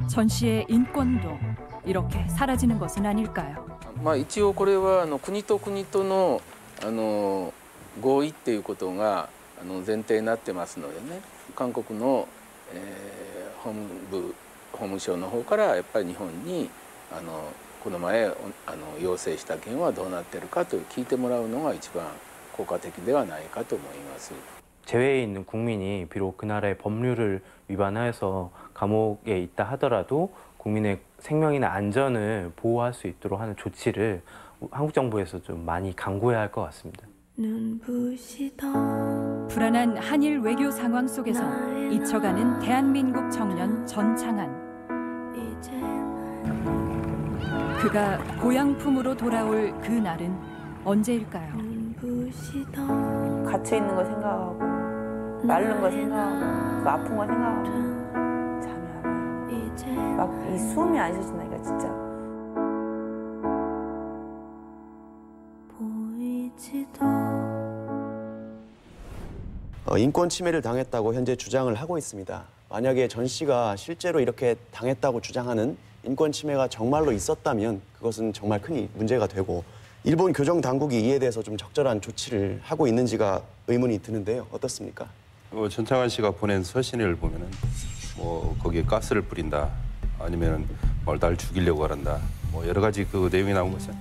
전 씨의 인권도 이렇게 사라지는 것은 아닐까요? まあ一応これは国と国との合意っていうことが前提になってますのでね。韓国の法務省の方からやっぱり日本にこの前要請した件はどうなってるかと聞いてもらうのが一番効果的ではないかと思います。 제외에 있는 국민이 비록 그 나라의 법률을 위반하여서 감옥에 있다 하더라도 국민의 생명이나 안전을 보호할 수 있도록 하는 조치를 한국 정부에서 좀 많이 강구해야 할 것 같습니다. 불안한 한일 외교 상황 속에서 잊혀가는 대한민국 청년 전창한. 그가 고향품으로 돌아올 그 날은 언제일까요? 갇혀 있는 거 생각하고 마른 거 생각하고 그 아픈 거 생각하고 잠이 안 와요. 막 이 숨이 안 쉬어진다니까 진짜. 인권 침해를 당했다고 현재 주장을 하고 있습니다. 만약에 전 씨가 실제로 이렇게 당했다고 주장하는 인권 침해가 정말로 있었다면 그것은 정말 큰 문제가 되고 일본 교정 당국이 이에 대해서 좀 적절한 조치를 하고 있는지가 의문이 드는데요. 어떻습니까? 전창한 씨가 보낸 서신을 보면은 뭐 거기에 가스를 뿌린다, 아니면은 날 죽이려고 한다, 뭐 여러 가지 그 내용이 나온 것은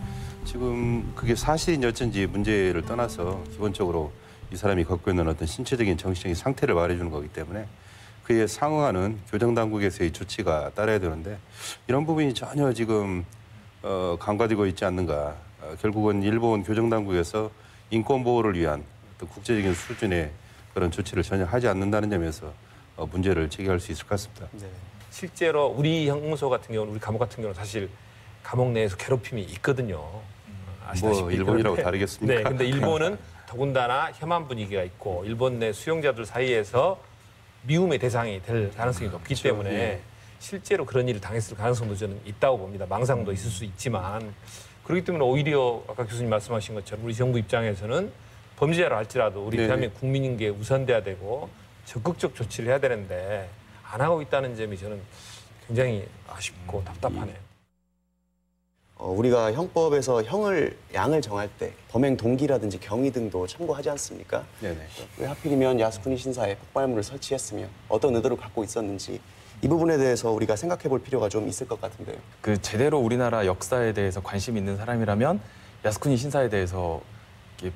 지금 그게 사실인지 어쩐지 문제를 떠나서 기본적으로 이 사람이 갖고 있는 어떤 신체적인 정신적인 상태를 말해주는 거기 때문에 그에 상응하는 교정 당국에서의 조치가 따라야 되는데 이런 부분이 전혀 지금 간과되고 있지 않는가. 결국은 일본 교정 당국에서 인권 보호를 위한 어떤 국제적인 수준의 그런 조치를 전혀 하지 않는다는 점에서 문제를 제기할 수 있을 것 같습니다. 네. 실제로 우리 형무소 같은 경우는 우리 감옥 같은 경우는 사실 감옥 내에서 괴롭힘이 있거든요. 아시다시피. 뭐 일본이라고 다르겠습니까? 네, 근데 일본은 더군다나 혐한 분위기가 있고 일본 내 수용자들 사이에서 미움의 대상이 될 가능성이 높기 때문에 네. 실제로 그런 일을 당했을 가능성도 저는 있다고 봅니다. 망상도 있을 수 있지만 그렇기 때문에 오히려 아까 교수님 말씀하신 것처럼 우리 정부 입장에서는 범죄자로 할지라도 우리 네네. 대한민국 국민인 게 우선돼야 되고 적극적 조치를 해야 되는데 안 하고 있다는 점이 저는 굉장히 아쉽고 답답하네요. 우리가 형법에서 양을 정할 때 범행 동기라든지 경위 등도 참고하지 않습니까? 네네. 왜 하필이면 야스쿠니 신사에 폭발물을 설치했으며 어떤 의도를 갖고 있었는지 이 부분에 대해서 우리가 생각해 볼 필요가 좀 있을 것 같은데요. 그 제대로 우리나라 역사에 대해서 관심 있는 사람이라면 야스쿠니 신사에 대해서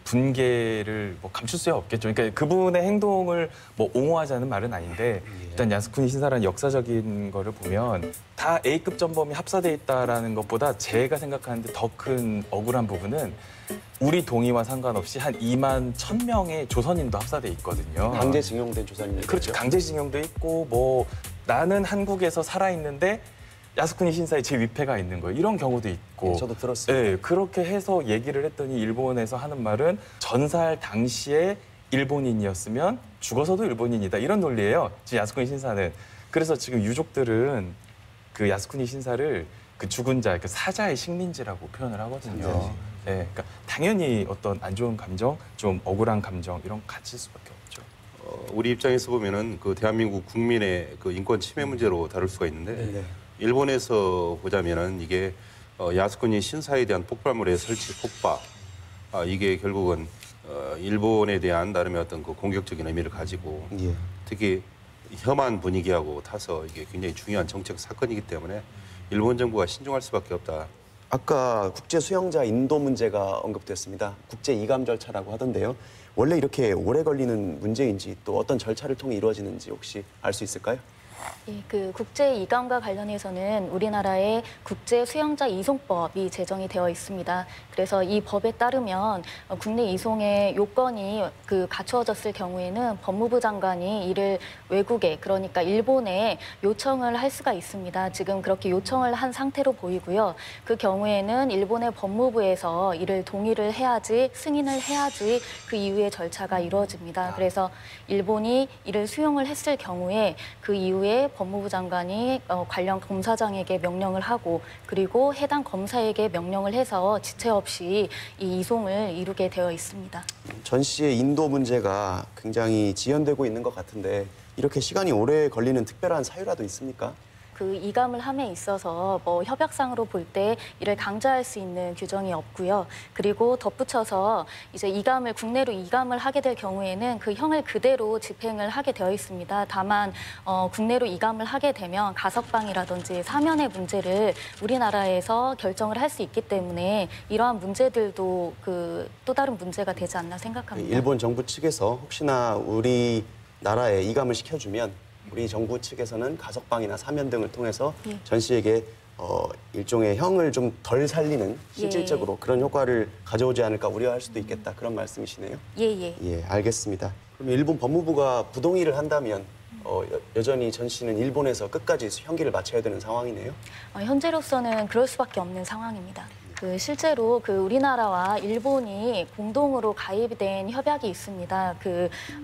분개를 뭐 감출 수 없겠죠. 그러니까 그분의 행동을 뭐 옹호하자는 말은 아닌데 일단 야스쿠니 신사라는 역사적인 거를 보면 다 A급 전범이 합사돼 있다라는 것보다 제가 생각하는데 더 큰 억울한 부분은 우리 동의와 상관없이 한 2만 1,000명의 조선인도 합사돼 있거든요. 강제징용된 조선인. 그렇죠. 강제징용도 있고 뭐 나는 한국에서 살아있는데 야스쿠니 신사에 제 위패가 있는 거예요. 이런 경우도 있고. 저도 들었어요. 네, 그렇게 해서 얘기를 했더니 일본에서 하는 말은 전사할 당시에 일본인이었으면 죽어서도 일본인이다. 이런 논리예요. 지금 야스쿠니 신사는. 그래서 지금 유족들은 그 야스쿠니 신사를 그 죽은 자, 그 사자의 식민지라고 표현을 하거든요. 네, 그러니까 당연히 어떤 안 좋은 감정, 좀 억울한 감정 이런 거 가질 수밖에 없죠. 우리 입장에서 보면은 그 대한민국 국민의 그 인권 침해 문제로 다룰 수가 있는데 일본에서 보자면은 이게 야스쿠니 신사에 대한 폭발물의 설치 폭파 이게 결국은 일본에 대한 나름의 어떤 그 공격적인 의미를 가지고 특히 혐한 분위기하고 타서 이게 굉장히 중요한 정책 사건이기 때문에 일본 정부가 신중할 수밖에 없다. 아까 국제 수용자 인도 문제가 언급됐습니다. 국제 이감 절차라고 하던데요. 원래 이렇게 오래 걸리는 문제인지 또 어떤 절차를 통해 이루어지는지 혹시 알 수 있을까요? 예, 그 국제 이감과 관련해서는 우리나라의 국제 수용자 이송법이 제정이 되어 있습니다. 그래서 이 법에 따르면 국내 이송의 요건이 갖추어졌을 경우에는 법무부 장관이 이를 외국에, 그러니까 일본에 요청을 할 수가 있습니다. 지금 그렇게 요청을 한 상태로 보이고요. 그 경우에는 일본의 법무부에서 이를 동의를 해야지, 승인을 해야지 그 이후의 절차가 이루어집니다. 그래서 일본이 이를 수용을 했을 경우에 그 이후에 법무부 장관이 관련 검사장에게 명령을 하고 그리고 해당 검사에게 명령을 해서 지체 없이 이 이송을 이루게 되어 있습니다. 전 씨의 인도 문제가 굉장히 지연되고 있는 것 같은데 이렇게 시간이 오래 걸리는 특별한 사유라도 있습니까? 그 이감을 함에 있어서 뭐 협약상으로 볼 때 이를 강제할 수 있는 규정이 없고요. 그리고 덧붙여서 이제 이감을 국내로 이감을 하게 될 경우에는 그 형을 그대로 집행을 하게 되어 있습니다. 다만 국내로 이감을 하게 되면 가석방이라든지 사면의 문제를 우리나라에서 결정을 할 수 있기 때문에 이러한 문제들도 그 또 다른 문제가 되지 않나 생각합니다. 일본 정부 측에서 혹시나 우리나라에 이감을 시켜주면 우리 정부 측에서는 가석방이나 사면 등을 통해서 예. 전 씨에게 일종의 형을 좀 덜 살리는 실질적으로 그런 효과를 가져오지 않을까 우려할 수도 있겠다. 그런 말씀이시네요. 예. 예, 알겠습니다. 그럼 일본 법무부가 부동의를 한다면 여전히 전 씨는 일본에서 끝까지 형기를 마쳐야 되는 상황이네요. 현재로서는 그럴 수밖에 없는 상황입니다. 실제로 우리나라와 일본이 공동으로 가입된 협약이 있습니다.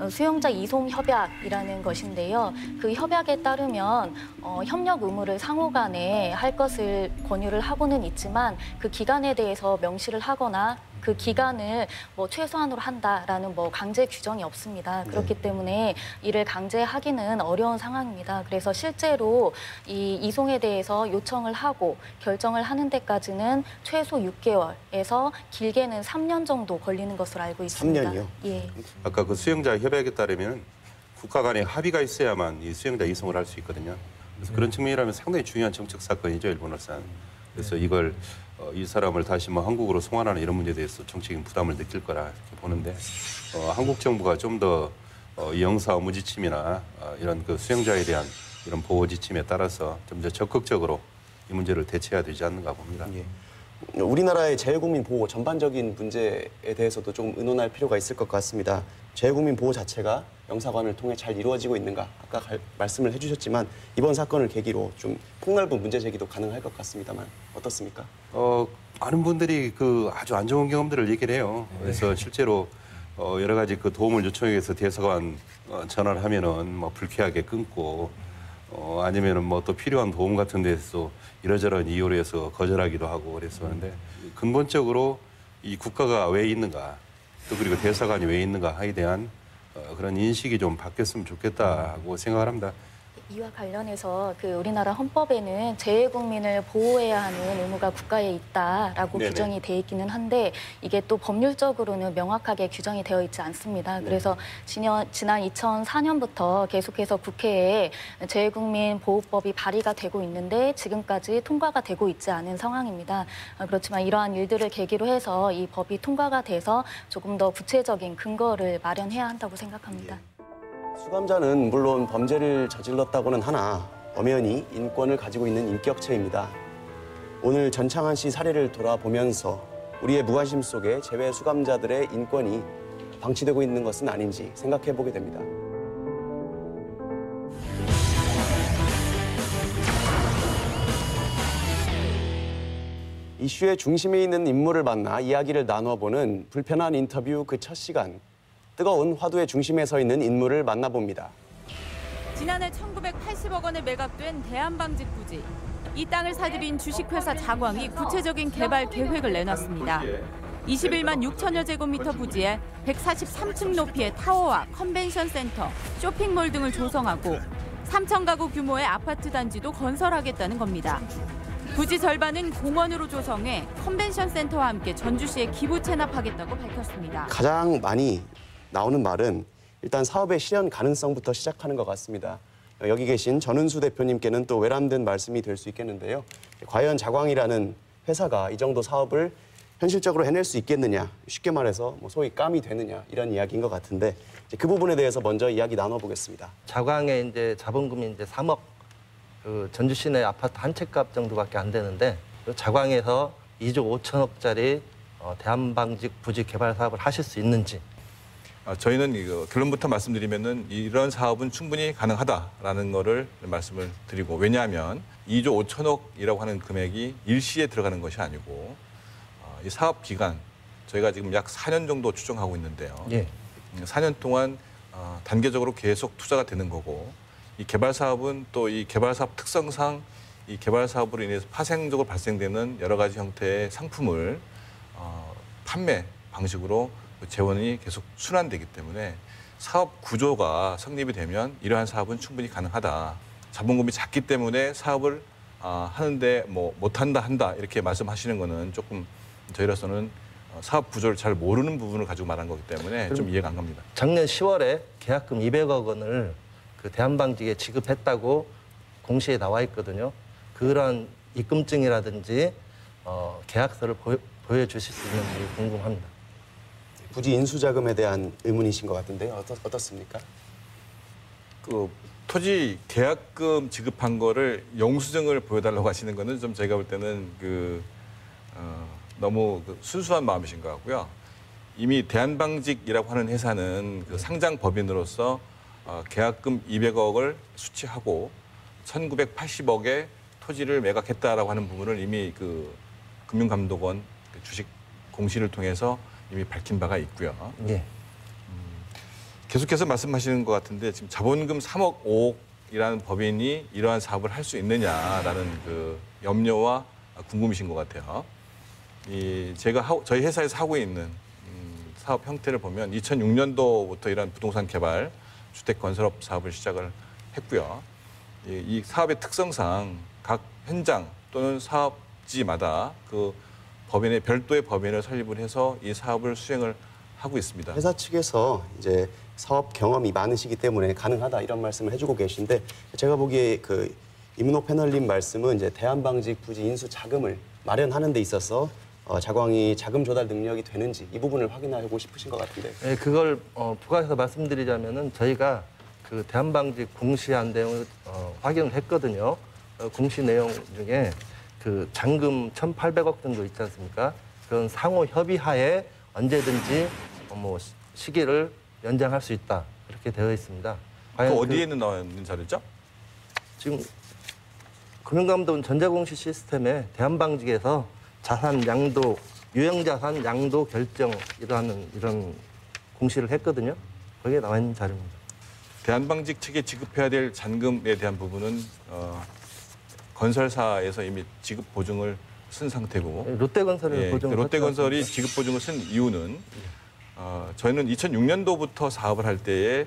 수용자 이송 협약이라는 것인데요. 그 협약에 따르면 협력 의무를 상호간에 할 것을 권유를 하고는 있지만 그 기간에 대해서 명시를 하거나 그 기간을 뭐 최소한으로 한다라는 뭐 강제 규정이 없습니다. 그렇기 때문에 이를 강제하기는 어려운 상황입니다. 그래서 실제로 이 이송에 대해서 요청을 하고 결정을 하는 데까지는 최소 6개월에서 길게는 3년 정도 걸리는 것으로 알고 있습니다. 3년이요? 예. 아까 그 수용자 협약에 따르면 국가 간에 합의가 있어야만 이 수용자 이송을 할 수 있거든요. 그래서 그런 측면이라면 상당히 중요한 정책 사건이죠, 일본으로서는. 그래서 이걸 이 사람을 다시 뭐 한국으로 송환하는 이런 문제에 대해서 정치적인 부담을 느낄 거라 이렇게 보는데 한국 정부가 좀 더 영사 업무 지침이나 이런 그 수용자에 대한 이런 보호 지침에 따라서 좀 더 적극적으로 이 문제를 대처해야 되지 않는가 봅니다. 예. 우리나라의 재외국민 보호 전반적인 문제에 대해서도 좀 의논할 필요가 있을 것 같습니다. 재외국민 보호 자체가 영사관을 통해 잘 이루어지고 있는가 아까 말씀을 해주셨지만 이번 사건을 계기로 좀 폭넓은 문제 제기도 가능할 것 같습니다만 어떻습니까? 많은 분들이 그 아주 안 좋은 경험들을 얘기를 해요. 그래서 실제로 여러 가지 그 도움을 요청해서 대사관 전화를 하면은 뭐 불쾌하게 끊고 아니면은 뭐 또 필요한 도움 같은 데서 이러저런 이유로 해서 거절하기도 하고 그랬었는데 근본적으로 이 국가가 왜 있는가 또 그리고 대사관이 왜 있는가에 대한 그런 인식이 좀 바뀌었으면 좋겠다고 생각을 합니다. 이와 관련해서 우리나라 헌법에는 재외국민을 보호해야 하는 의무가 국가에 있다라고 네네. 규정이 돼 있기는 한데 이게 또 법률적으로는 명확하게 규정이 되어 있지 않습니다. 그래서 지난 2004년부터 계속해서 국회에 재외국민 보호법이 발의가 되고 있는데 지금까지 통과가 되고 있지 않은 상황입니다. 그렇지만 이러한 일들을 계기로 해서 이 법이 통과가 돼서 조금 더 구체적인 근거를 마련해야 한다고 생각합니다. 수감자는 물론 범죄를 저질렀다고는 하나 엄연히 인권을 가지고 있는 인격체입니다. 오늘 전창한 씨 사례를 돌아보면서 우리의 무관심 속에 재외 수감자들의 인권이 방치되고 있는 것은 아닌지 생각해보게 됩니다. 이슈의 중심에 있는 인물을 만나 이야기를 나눠보는 불편한 인터뷰 그 첫 시간. 뜨거운 화두의 중심에 서 있는 인물을 만나봅니다. 지난해 1980억 원에 매각된 대한방직 부지. 이 땅을 사들인 주식회사 자광이 구체적인 개발 계획을 내놨습니다. 21만 6천여 제곱미터 부지에 143층 높이의 타워와 컨벤션 센터, 쇼핑몰 등을 조성하고 3천 가구 규모의 아파트 단지도 건설하겠다는 겁니다. 부지 절반은 공원으로 조성해 컨벤션 센터와 함께 전주시에 기부 체납하겠다고 밝혔습니다. 가장 많이 나오는 말은 일단 사업의 실현 가능성부터 시작하는 것 같습니다. 여기 계신 전은수 대표님께는 또 외람된 말씀이 될 수 있겠는데요. 과연 자광이라는 회사가 이 정도 사업을 현실적으로 해낼 수 있겠느냐, 쉽게 말해서 소위 깜이 되느냐 이런 이야기인 것 같은데 그 부분에 대해서 먼저 이야기 나눠보겠습니다. 자광의 이제 자본금이 이제 3억, 전주 시내 아파트 한 채 값 정도밖에 안 되는데 자광에서 2조 5천억짜리 대한방직 부지 개발 사업을 하실 수 있는지. 저희는 결론부터 말씀드리면은 이런 사업은 충분히 가능하다라는 거를 말씀을 드리고 왜냐하면 2조 5천억이라고 하는 금액이 일시에 들어가는 것이 아니고 이 사업 기간 저희가 지금 약 4년 정도 추정하고 있는데요. 예. 4년 동안 단계적으로 계속 투자가 되는 거고 이 개발 사업은 또 이 개발 사업 특성상 이 개발 사업으로 인해서 파생적으로 발생되는 여러 가지 형태의 상품을 판매 방식으로 재원이 계속 순환되기 때문에 사업 구조가 성립이 되면 이러한 사업은 충분히 가능하다. 자본금이 작기 때문에 사업을 하는데 뭐 한다 이렇게 말씀하시는 거는 조금 저희로서는 사업 구조를 잘 모르는 부분을 가지고 말한 거기 때문에 좀 이해가 안 갑니다. 작년 10월에 계약금 200억 원을 그 대한방직에 지급했다고 공시에 나와 있거든요. 그런 입금증이라든지 계약서를 보여주실 수 있는지 궁금합니다. 부지 인수자금에 대한 의문이신 것 같은데요. 어떻습니까? 그 토지 계약금 지급한 거를 영수증을 보여달라고 하시는 거는 좀 제가 볼 때는 너무 순수한 마음이신 것 같고요. 이미 대한방직이라고 하는 회사는 그 상장 법인으로서 계약금 200억을 수취하고 1980억의 토지를 매각했다라고 하는 부분을 이미 그 금융감독원 주식 공시를 통해서 이미 밝힌 바가 있고요. 예. 계속해서 말씀하시는 것 같은데 지금 자본금 3억 5억이라는 법인이 이러한 사업을 할 수 있느냐라는 그 염려와 궁금이신 것 같아요. 제가 저희 회사에서 하고 있는 사업 형태를 보면 2006년도부터 이런 부동산 개발, 주택 건설업 사업을 시작을 했고요. 이 사업의 특성상 각 현장 또는 사업지마다 그 법인의 별도의 법인을 설립을 해서 이 사업을 수행을 하고 있습니다. 회사 측에서 이제 사업 경험이 많으시기 때문에 가능하다 이런 말씀을 해주고 계신데 제가 보기에 그 이문호 패널님 말씀은 이제 대한방직 부지 인수 자금을 마련하는 데 있어서 자광이 자금 조달 능력이 되는지 이 부분을 확인하고 싶으신 것 같은데. 네, 그걸 부가해서 말씀드리자면은 저희가 그 대한방직 공시한 내용을 확인을 했거든요. 공시 내용 중에 그 잔금 1,800억 정도 있지 않습니까? 그런 상호 협의하에 언제든지 뭐 시기를 연장할 수 있다 이렇게 되어 있습니다. 과연 어디에는 나와 있는 자료죠? 지금 금융감독원 전자공시 시스템에 대한방직에서 자산 양도, 유형자산 양도 결정 이런 공시를 했거든요. 거기에 나와 있는 자료입니다. 대한방직 측에 지급해야 될 잔금에 대한 부분은 건설사에서 이미 지급 보증을 쓴 상태고 롯데건설이 보증을 롯데건설이 지급 보증을 쓴 이유는 저희는 2006년도부터 사업을 할 때에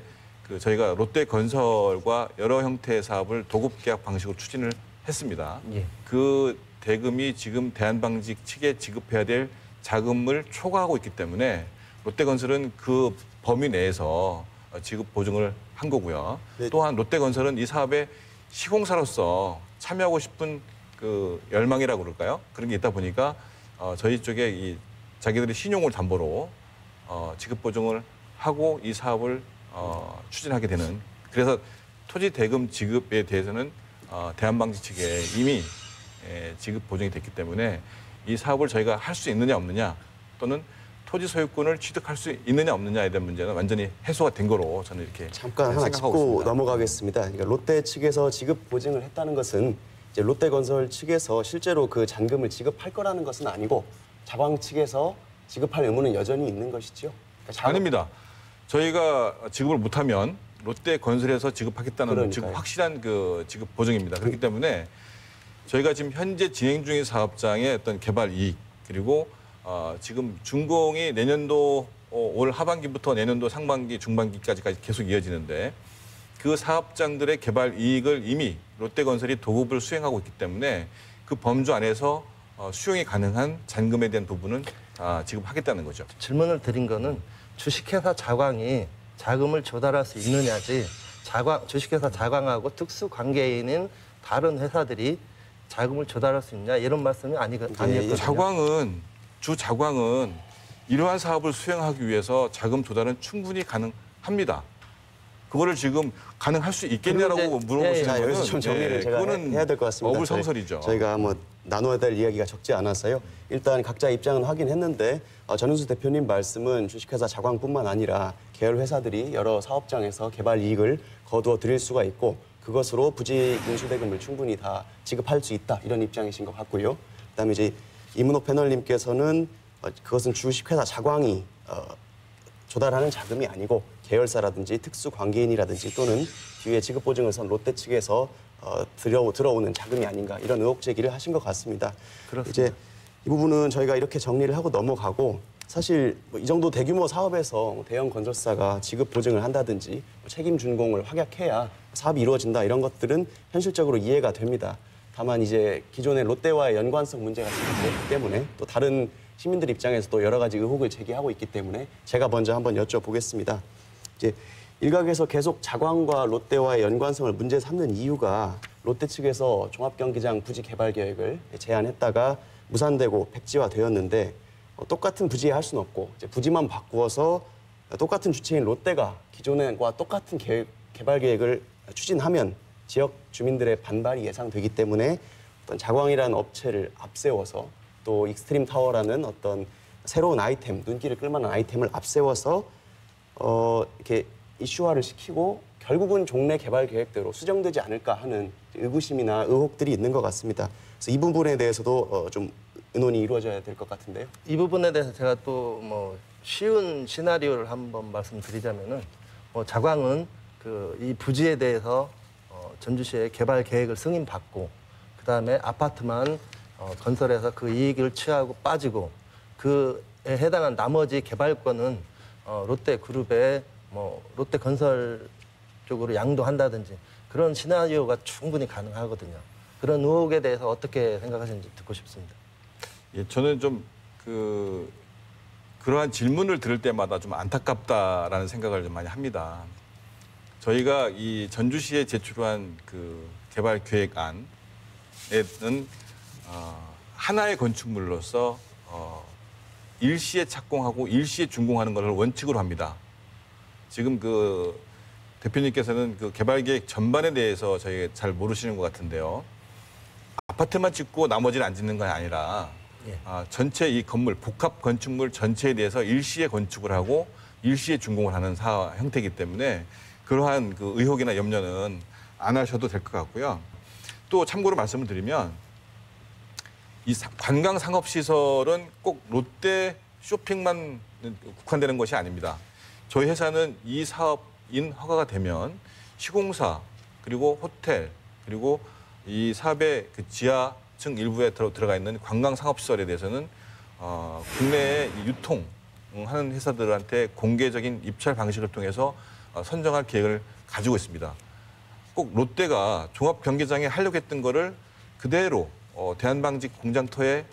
저희가 롯데건설과 여러 형태의 사업을 도급계약 방식으로 추진을 했습니다. 예. 그 대금이 지금 대한방직 측에 지급해야 될 자금을 초과하고 있기 때문에 롯데건설은 그 범위 내에서 지급 보증을 한 거고요. 네. 또한 롯데건설은 이 사업에 시공사로서 참여하고 싶은 그 열망이라고 그럴까요? 그런 게 있다 보니까 저희 쪽에 자기들의 신용을 담보로 지급 보증을 하고 이 사업을 추진하게 되는. 그래서 토지 대금 지급에 대해서는 대한방직 측에 이미 지급 보증이 됐기 때문에 이 사업을 저희가 할 수 있느냐 없느냐 또는 토지 소유권을 취득할 수 있느냐 없느냐에 대한 문제는 완전히 해소가 된 거로 저는 이렇게 잠깐 하나 생각하고 짚고 있습니다. 넘어가겠습니다. 그러니까 롯데 측에서 지급 보증을 했다는 것은 이제 롯데건설 측에서 실제로 그 잔금을 지급할 거라는 것은 아니고 자광 측에서 지급할 의무는 여전히 있는 것이죠. 그러니까 아닙니다. 저희가 지급을 못하면 롯데건설에서 지급하겠다는 지금 확실한 그 지급 보증입니다. 그렇기 때문에 저희가 지금 현재 진행 중인 사업장의 어떤 개발 이익 그리고 지금 준공이 내년도 올 하반기부터 내년도 상반기 중반기까지 계속 이어지는데 그 사업장들의 개발 이익을 이미 롯데건설이 도급을 수행하고 있기 때문에 그 범주 안에서 수용이 가능한 잔금에 대한 부분은 지급하겠다는 거죠. 질문을 드린 거는 주식회사 자광이 자금을 조달할 수 있느냐지 주식회사 자광하고 특수 관계인인 다른 회사들이 자금을 조달할 수 있냐 이런 말씀이 아니었거든요. 자광은 이러한 사업을 수행하기 위해서 자금 조달은 충분히 가능합니다. 그거를 지금 가능할 수 있겠냐라고 물어보시는 거는 여기서 좀 정리를 제가 해야 될 것 같습니다. 어불성설이죠. 저희가 뭐 나눠야 될 이야기가 적지 않았어요. 일단 각자 입장은 확인했는데 전은수 대표님 말씀은 주식회사 자광뿐만 아니라 계열 회사들이 여러 사업장에서 개발 이익을 거두어 드릴 수가 있고 그것으로 부지 인수대금을 충분히 다 지급할 수 있다 이런 입장이신 것 같고요. 그다음에 이제 이문호 패널님께서는 그것은 주식회사 자광이 조달하는 자금이 아니고 계열사라든지 특수 관계인이라든지 또는 뒤에 지급 보증을 선 롯데 측에서 들어오는 자금이 아닌가 이런 의혹 제기를 하신 것 같습니다. 그렇습니다. 이제 이 부분은 저희가 이렇게 정리를 하고 넘어가고 사실 이 정도 대규모 사업에서 대형 건설사가 지급 보증을 한다든지 책임 준공을 확약해야 사업이 이루어진다 이런 것들은 현실적으로 이해가 됩니다. 다만 이제 기존의 롯데와의 연관성 문제가 있기 때문에 또 다른 시민들 입장에서도 여러 가지 의혹을 제기하고 있기 때문에 제가 먼저 한번 여쭤보겠습니다. 이제 일각에서 계속 자광과 롯데와의 연관성을 문제 삼는 이유가 롯데 측에서 종합경기장 부지 개발 계획을 제안했다가 무산되고 백지화되었는데 똑같은 부지에 할 수는 없고 이제 부지만 바꾸어서 똑같은 주체인 롯데가 기존과 똑같은 개발 계획을 추진하면 지역 주민들의 반발이 예상되기 때문에 어떤 자광이라는 업체를 앞세워서 또 익스트림 타워라는 어떤 새로운 아이템, 눈길을 끌만한 아이템을 앞세워서 이렇게 이슈화를 시키고 결국은 종래 개발 계획대로 수정되지 않을까 하는 의구심이나 의혹들이 있는 것 같습니다. 그래서 이 부분에 대해서도 좀 의논이 이루어져야 될 것 같은데요. 이 부분에 대해서 제가 또 뭐 쉬운 시나리오를 한번 말씀드리자면은 자광은 이 부지에 대해서 전주시의 개발 계획을 승인받고 그다음에 아파트만 건설해서 그 이익을 취하고 빠지고 그에 해당한 나머지 개발권은 롯데그룹의 롯데건설 쪽으로 양도한다든지 그런 시나리오가 충분히 가능하거든요. 그런 의혹에 대해서 어떻게 생각하시는지 듣고 싶습니다. 예, 저는 좀 그러한 질문을 들을 때마다 좀 안타깝다라는 생각을 좀 많이 합니다. 저희가 이 전주시에 제출한 그 개발 계획안에는 하나의 건축물로서 일시에 착공하고 일시에 준공하는 것을 원칙으로 합니다. 지금 그 대표님께서는 그 개발 계획 전반에 대해서 저희가 잘 모르시는 것 같은데요. 아파트만 짓고 나머지는 안 짓는 건 아니라 전체 이 건물, 복합 건축물 전체에 대해서 일시에 건축을 하고 일시에 준공을 하는 형태이기 때문에 그러한 그 의혹이나 염려는 안 하셔도 될 것 같고요. 또 참고로 말씀을 드리면 이 관광상업시설은 꼭 롯데 쇼핑만 국한되는 것이 아닙니다. 저희 회사는 이 사업인 허가가 되면 시공사 그리고 호텔 그리고 이 사업의 그 지하층 일부에 들어가 있는 관광상업시설에 대해서는 국내에 유통하는 회사들한테 공개적인 입찰 방식을 통해서 선정할 계획을 가지고 있습니다. 꼭 롯데가 종합경기장에 하려고 했던 거를 그대로 대한방직 공장터에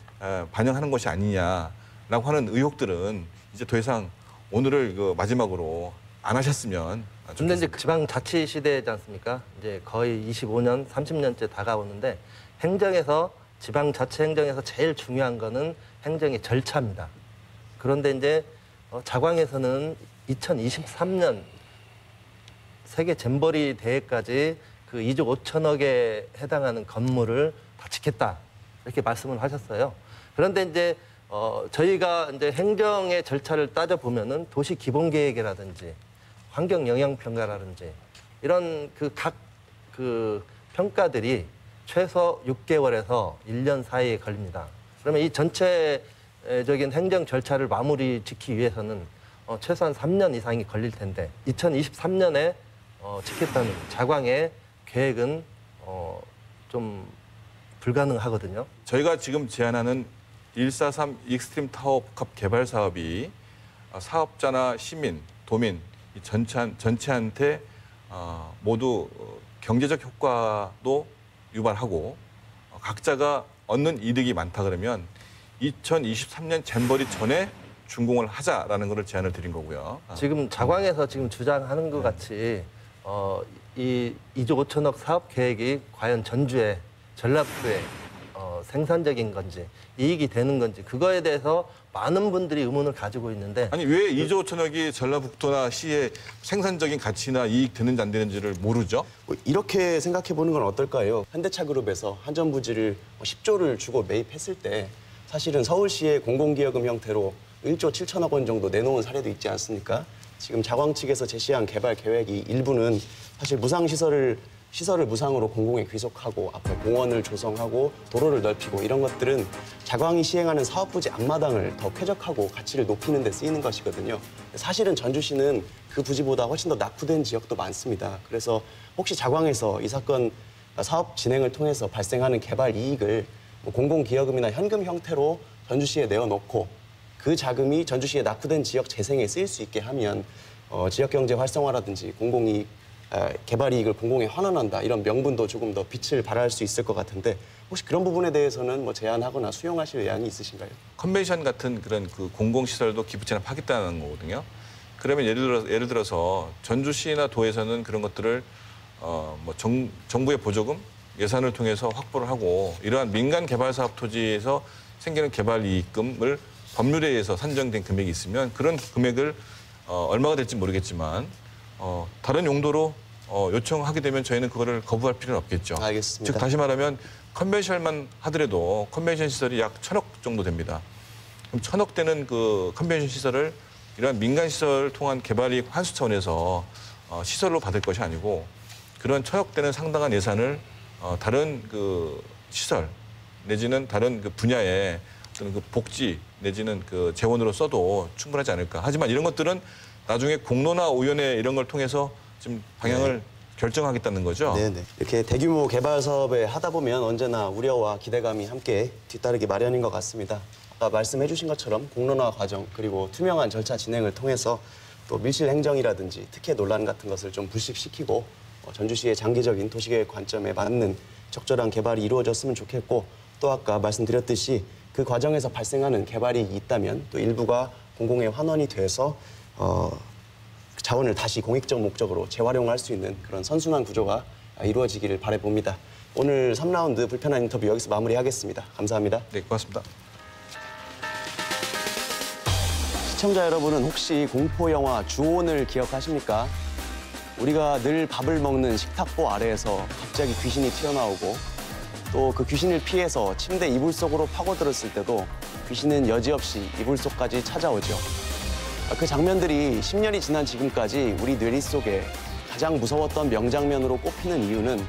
반영하는 것이 아니냐라고 하는 의혹들은 이제 더 이상 오늘을 마지막으로 안 하셨으면 좋겠습니다. 근데 이제 지방자치 시대지 않습니까? 이제 거의 25년, 30년째 다가오는데 행정에서 지방자치 행정에서 제일 중요한 거는 행정의 절차입니다. 그런데 이제 자광에서는 2023년 세계 잼버리 대회까지 그 2조 5천억에 해당하는 건물을 다 짓겠다 이렇게 말씀을 하셨어요. 그런데 이제 저희가 이제 행정의 절차를 따져 보면은 도시 기본 계획이라든지 환경 영향 평가라든지 이런 각 평가들이 최소 6개월에서 1년 사이에 걸립니다. 그러면 이 전체적인 행정 절차를 마무리 짓기 위해서는 최소한 3년 이상이 걸릴 텐데 2023년에 짓겠다는 자광의 계획은 좀 불가능하거든요. 저희가 지금 제안하는 143 익스트림 타워 복합 개발 사업이 사업자나 시민, 도민 전체한테 모두 경제적 효과도 유발하고 각자가 얻는 이득이 많다 그러면 2023년 잼버리 전에 준공을 하자라는 것을 제안을 드린 거고요. 지금 자광에서 지금 주장하는 것 같이 이 2조 5천억 사업 계획이 과연 전주에 전라북도에 생산적인 건지 이익이 되는 건지 그거에 대해서 많은 분들이 의문을 가지고 있는데 아니 왜 2조 5천억이 전라북도나 시의 생산적인 가치나 이익 되는지 안 되는지를 모르죠? 이렇게 생각해 보는 건 어떨까요? 현대차그룹에서 한전부지를 10조를 주고 매입했을 때 사실은 서울시의 공공기여금 형태로 1조 7천억 원 정도 내놓은 사례도 있지 않습니까? 지금 자광 측에서 제시한 개발 계획이 일부는 사실 시설을 무상으로 공공에 귀속하고 앞으로 공원을 조성하고 도로를 넓히고 이런 것들은 자광이 시행하는 사업부지 앞마당을 더 쾌적하고 가치를 높이는 데 쓰이는 것이거든요. 사실은 전주시는 그 부지보다 훨씬 더 낙후된 지역도 많습니다. 그래서 혹시 자광에서 이 사건 사업 진행을 통해서 발생하는 개발 이익을 공공기여금이나 현금 형태로 전주시에 내어놓고 그 자금이 전주시의 낙후된 지역 재생에 쓰일 수 있게 하면 지역경제 활성화라든지 공공이익 개발 이익을 공공에 환원한다 이런 명분도 조금 더 빛을 발할 수 있을 것 같은데 혹시 그런 부분에 대해서는 뭐 제안하거나 수용하실 의향이 있으신가요? 컨벤션 같은 그런 그 공공시설도 기부 체납하겠다는 거거든요. 그러면 예를 들어서 전주시나 도에서는 그런 것들을 뭐 정부의 보조금 예산을 통해서 확보를 하고 이러한 민간 개발 사업 토지에서 생기는 개발 이익금을 법률에 의해서 산정된 금액이 있으면 그런 금액을 얼마가 될지 모르겠지만 다른 용도로 요청하게 되면 저희는 그거를 거부할 필요는 없겠죠. 알겠습니다. 즉 다시 말하면 컨벤션만 하더라도 컨벤션 시설이 약 1,000억 정도 됩니다. 그럼 1,000억 되는 그 컨벤션 시설을 이러한 민간 시설 통한 개발이익 환수 차원에서 시설로 받을 것이 아니고 그런 1,000억 되는 상당한 예산을 다른 그 시설 내지는 다른 그 분야의 어떤 그 복지 내지는 그 재원으로 써도 충분하지 않을까. 하지만 이런 것들은 나중에 공론화 위원회 이런 걸 통해서 지금 방향을 결정하겠다는 거죠. 네네. 이렇게 대규모 개발 사업에 하다 보면 언제나 우려와 기대감이 함께 뒤따르기 마련인 것 같습니다. 아까 말씀해 주신 것처럼 공론화 과정 그리고 투명한 절차 진행을 통해서 또 밀실 행정이라든지 특혜 논란 같은 것을 좀 불식시키고 전주시의 장기적인 도시계획 관점에 맞는 적절한 개발이 이루어졌으면 좋겠고 또 아까 말씀드렸듯이 그 과정에서 발생하는 개발이익이 있다면 또 일부가 공공의 환원이 돼서 자원을 다시 공익적 목적으로 재활용할 수 있는 그런 선순환 구조가 이루어지기를 바라봅니다. 오늘 3라운드 불편한 인터뷰 여기서 마무리하겠습니다. 감사합니다. 네, 고맙습니다. 시청자 여러분은 혹시 공포영화 주온을 기억하십니까? 우리가 늘 밥을 먹는 식탁보 아래에서 갑자기 귀신이 튀어나오고 또 그 귀신을 피해서 침대 이불 속으로 파고들었을 때도 귀신은 여지없이 이불 속까지 찾아오죠. 그 장면들이 10년이 지난 지금까지 우리 뇌리 속에 가장 무서웠던 명장면으로 꼽히는 이유는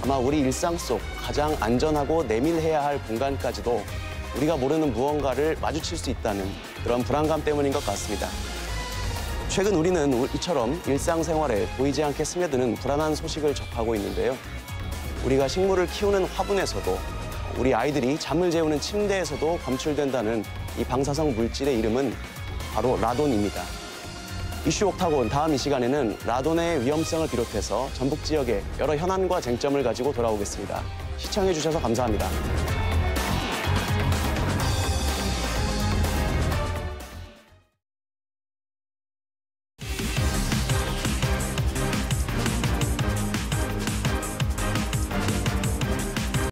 아마 우리 일상 속 가장 안전하고 내밀해야 할 공간까지도 우리가 모르는 무언가를 마주칠 수 있다는 그런 불안감 때문인 것 같습니다. 최근 우리는 이처럼 일상생활에 보이지 않게 스며드는 불안한 소식을 접하고 있는데요. 우리가 식물을 키우는 화분에서도 우리 아이들이 잠을 재우는 침대에서도 검출된다는 이 방사성 물질의 이름은 바로 라돈입니다. 이슈 옥타곤 다음 이 시간에는 라돈의 위험성을 비롯해서 전북 지역의 여러 현안과 쟁점을 가지고 돌아오겠습니다. 시청해 주셔서 감사합니다.